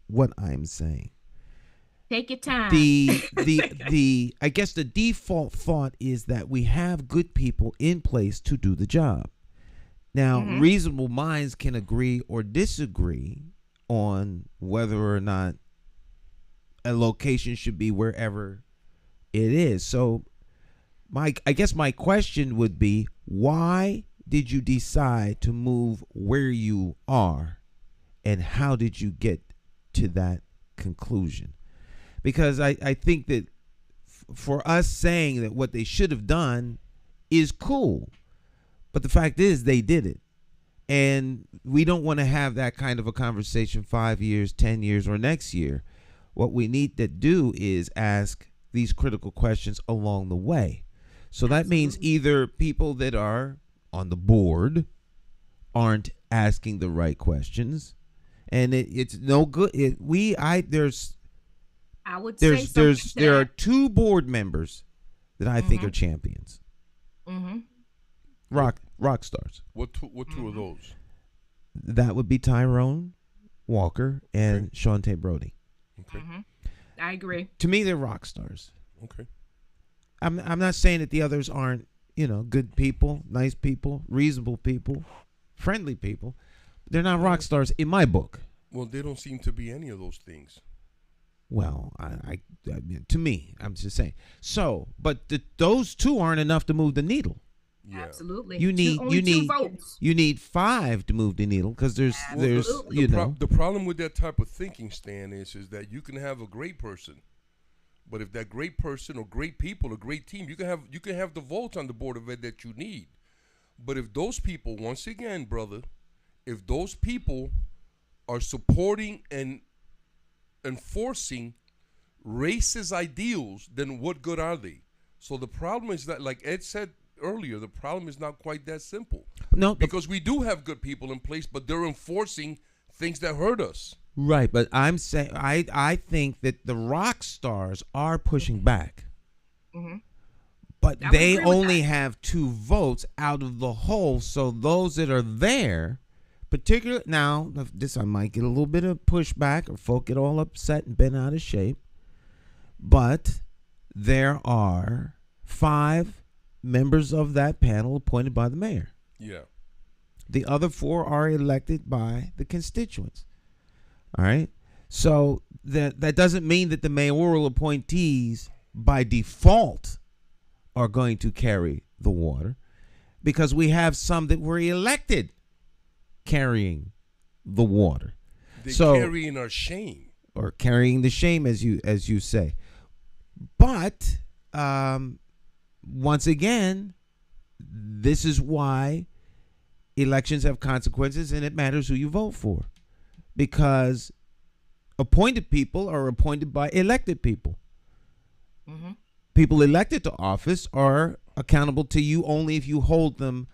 what I'm saying. Take your time. The I guess the default thought is that we have good people in place to do the job. Now, reasonable minds can agree or disagree on whether or not a location should be wherever it is. So I guess my question would be, why did you decide to move where you are, and how did you get to that conclusion? Because I think that for us saying that what they should have done is cool, but the fact is they did it. And we don't want to have that kind of a conversation 5 years, 10 years, or next year. What we need to do is ask these critical questions along the way. So that means either people that are on the board aren't asking the right questions, and it's no good. There are two board members that I think are champions. Rock stars. What two of those? That would be Tyrone Walker and Shawntae Brody. Okay. I agree. To me, they're rock stars. Okay. I'm not saying that the others aren't, good people, nice people, reasonable people, friendly people. They're not rock stars in my book. Well, they don't seem to be any of those things. Well, I mean, to me, I'm just saying. So, but those two aren't enough to move the needle. Yeah. Absolutely. You need two votes. You need 5 to move the needle, because there's the problem with that type of thinking, Stan, is that you can have a great person, but if that great person or great people, a great team, you can have the votes on the Board of Ed that you need. But if those people, once again, brother, if those people are supporting and enforcing racist ideals, then what good are they? So the problem is that, like Ed said earlier, the problem is not quite that simple. No, because we do have good people in place, but they're enforcing things that hurt us. Right, but I'm saying I think that the rock stars are pushing back. But they only have 2 votes out of the whole. So those that are there, particularly now, I might get a little bit of pushback, or folk get all upset and bent out of shape. But there are 5 members of that panel appointed by the mayor. Yeah. The other 4 are elected by the constituents. All right. So that doesn't mean that the mayoral appointees by default are going to carry the water, because we have some that were elected carrying the water. They're carrying our shame. Or carrying the shame, as you say. But once again, this is why elections have consequences, and it matters who you vote for, because appointed people are appointed by elected people. People elected to office are accountable to you only if you hold them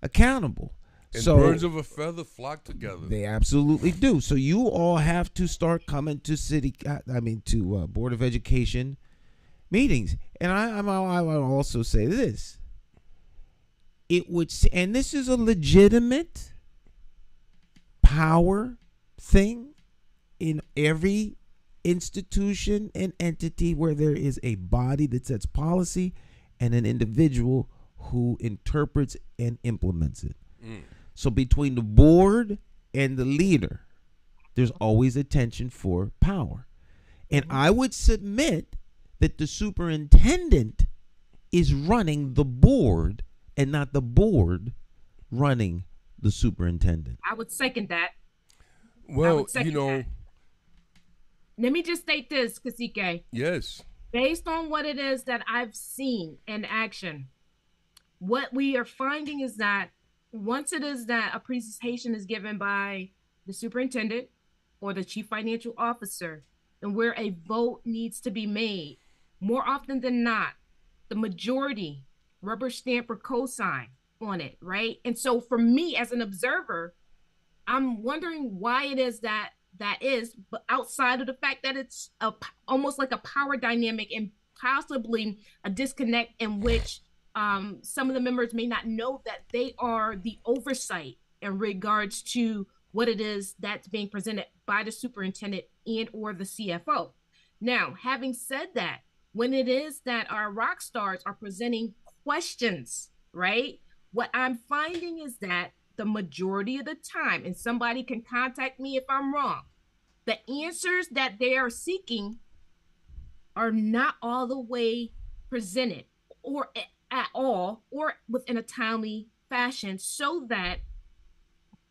accountable. And birds of a feather flock together. They absolutely do. So you all have to start coming to Board of Education meetings. And I would also say this. And this is a legitimate power thing in every institution and entity where there is a body that sets policy and an individual who interprets and implements it. So between the board and the leader, there's always a tension for power. And I would submit that the superintendent is running the board and not the board running the superintendent. I would second that. Well, Let me just state this, Kasike. Yes. Based on what it is that I've seen in action, what we are finding is that once it is that a presentation is given by the superintendent or the chief financial officer, and where a vote needs to be made, more often than not, the majority rubber stamp or cosign on it, right? And so for me as an observer, I'm wondering why it is that is, but outside of the fact that it's almost like a power dynamic and possibly a disconnect in which some of the members may not know that they are the oversight in regards to what it is that's being presented by the superintendent and or the CFO. Now, having said that, when it is that our rock stars are presenting questions, right? What I'm finding is that the majority of the time, and somebody can contact me if I'm wrong, the answers that they are seeking are not all the way presented or at all or within a timely fashion so that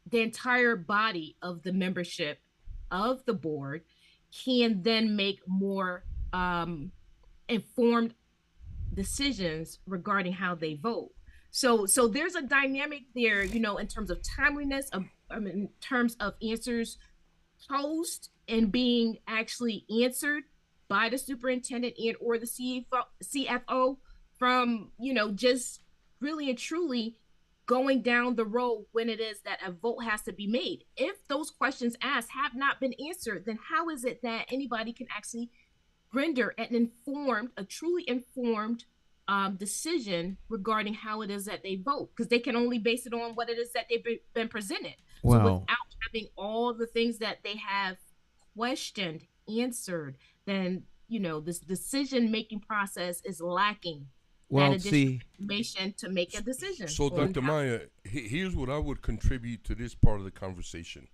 the entire body of the membership of the board can then make more informed decisions regarding how they vote. So there's a dynamic there, you know, in terms of timeliness, in terms of answers posed and being actually answered by the superintendent and or the CFO from, you know, just really and truly going down the road when it is that a vote has to be made. If those questions asked have not been answered, then how is it that anybody can actually render a truly informed decision regarding how it is that they vote? Because they can only base it on what it is that they've been presented. Well, so without having all the things that they have questioned, answered, then, you know, this decision-making process is lacking. Well, that additional information to make a decision. So, Dr. Maya, here's what I would contribute to this part of the conversation.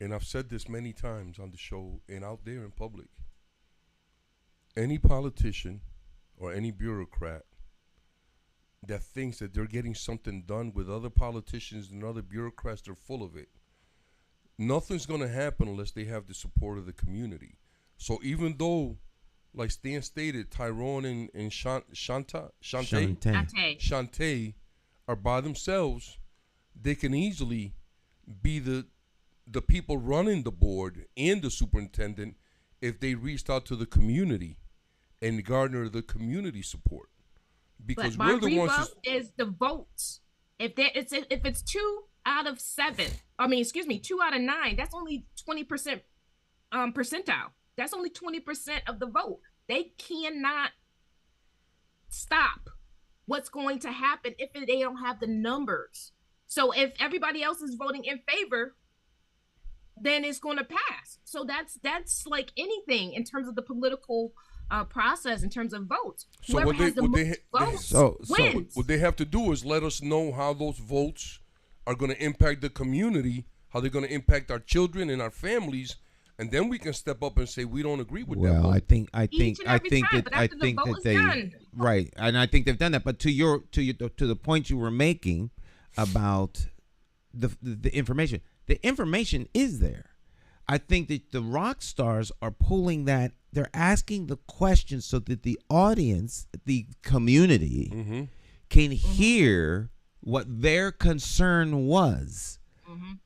And I've said this many times on the show and out there in public. Any politician or any bureaucrat that thinks that they're getting something done with other politicians and other bureaucrats, they're full of it. Nothing's going to happen unless they have the support of the community. So even though, like Stan stated, Tyrone and Shantae are by themselves, they can easily be the people running the board and the superintendent if they reached out to the community and garner the community support. Because but we're the ones is the votes. If it's 2 out of 7, 2 out of 9, that's only 20% percentile. That's only 20% of the vote. They cannot stop what's going to happen if they don't have the numbers. So if everybody else is voting in favor, then it's going to pass. So that's like anything in terms of the political process, in terms of votes. So Whoever what has the most votes wins. What they have to do is let us know how those votes are going to impact the community, how they're going to impact our children and our families, and then we can step up and say we don't agree with that. Well, I think that they right, and I think they've done that. But to the point you were making about the information is there. I think that the rock stars are pulling that. They're asking the questions so that the audience, the community, can hear what their concern was,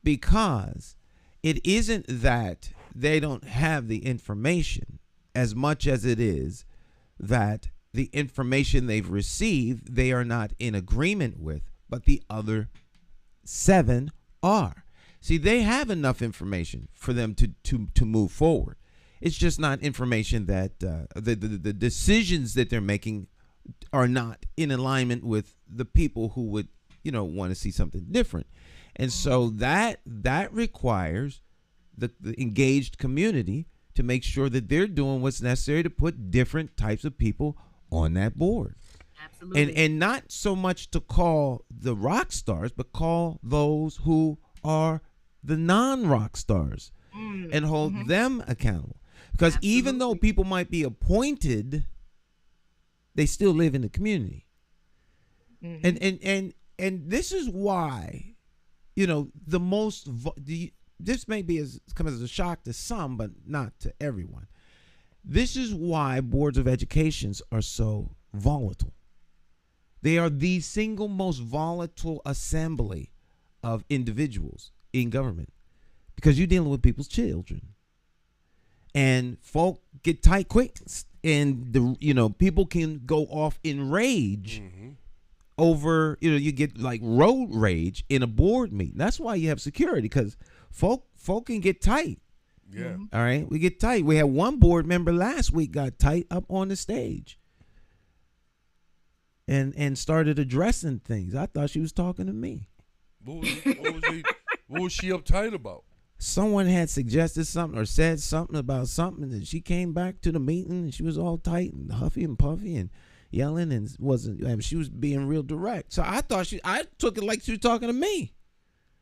because it isn't that they don't have the information as much as it is that the information they've received they are not in agreement with, but the other 7 are. See, they have enough information for them to move forward. It's just not information that the decisions that they're making are not in alignment with the people who would, want to see something different. And so that requires the engaged community to make sure that they're doing what's necessary to put different types of people on that board. Absolutely. And not so much to call the rock stars, but call those who are the non-rock stars and hold them accountable. Because even though people might be appointed, they still live in the community. And this is why, the most this may be come as a shock to some, but not to everyone. This is why boards of education are so volatile. They are the single most volatile assembly of individuals in government, because you're dealing with people's children, and folk get tight quick, and people can go off in rage over, you get like road rage in a board meeting. That's why you have security, because folk can get tight. Yeah. All right, we get tight. We had one board member last week got tight up on the stage. and started addressing things. I thought she was talking to me. What was she uptight about? Someone had suggested something or said something about something, and she came back to the meeting and she was all tight and huffy and puffy and yelling and she was being real direct. So I took it like she was talking to me.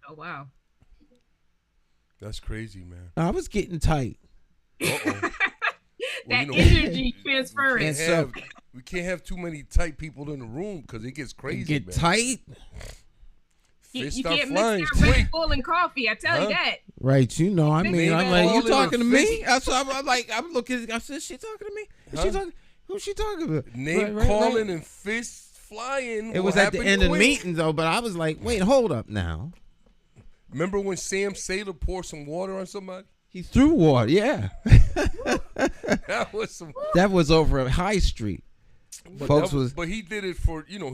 Oh wow. That's crazy, man. I was getting tight. That energy transferring. We can't have too many tight people in the room because it gets crazy. Get tight. You can't mix that Red Bull and coffee. I tell you that. Right, you know. I mean, I'm like, you talking to me? That's I'm looking. I said, she talking to me? Who's she talking about? Name calling and fists flying. It was at the end of the meeting though, but I was like, wait, hold up now. Remember when Sam Saylor poured some water on somebody? He threw water. Yeah. That was over at High Street. But he did it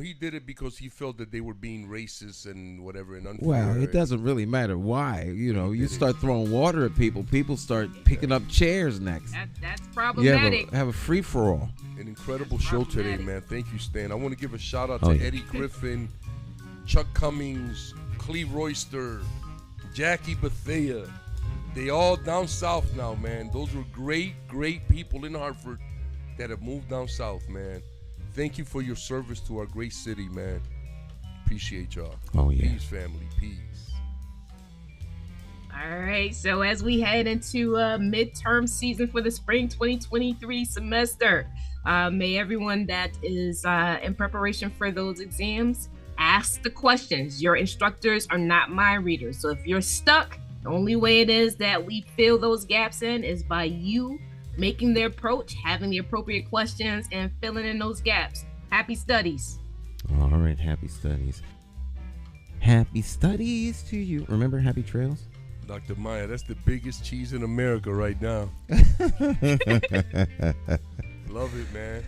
he did it because he felt that they were being racist and whatever and unfair. Well, it doesn't really matter why. You start throwing water at people start picking up chairs next. That's problematic. Have a free for all. An incredible show today, man. Thank you, Stan. I want to give a shout out to Eddie Griffin, Chuck Cummings, Cleve Royster, Jackie Bethea. They all down south now, man. Those were great people in Hartford that have moved down south, man. Thank you for your service to our great city, man. Appreciate y'all. Oh, yeah. Peace, family. Peace. All right. So as we head into midterm season for the spring 2023 semester, may everyone that is in preparation for those exams ask the questions. Your instructors are not mind readers. So if you're stuck, the only way it is that we fill those gaps in is by you making the approach, having the appropriate questions, and filling in those gaps. Happy studies. All right, happy studies. Happy studies to you. Remember Happy Trails? Dr. Maya, that's the biggest cheese in America right now. Love it, man.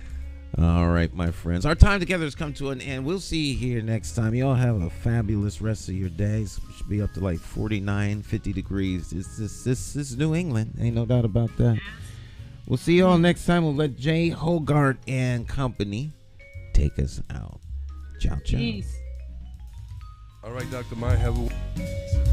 All right, my friends. Our time together has come to an end. We'll see you here next time. You all have a fabulous rest of your days. It should be up to like 49, 50 degrees. This is New England. Ain't no doubt about that. We'll see you all next time. We'll let Jay Hogart and company take us out. Ciao, ciao. Peace. All right, Dr. Maya, have a...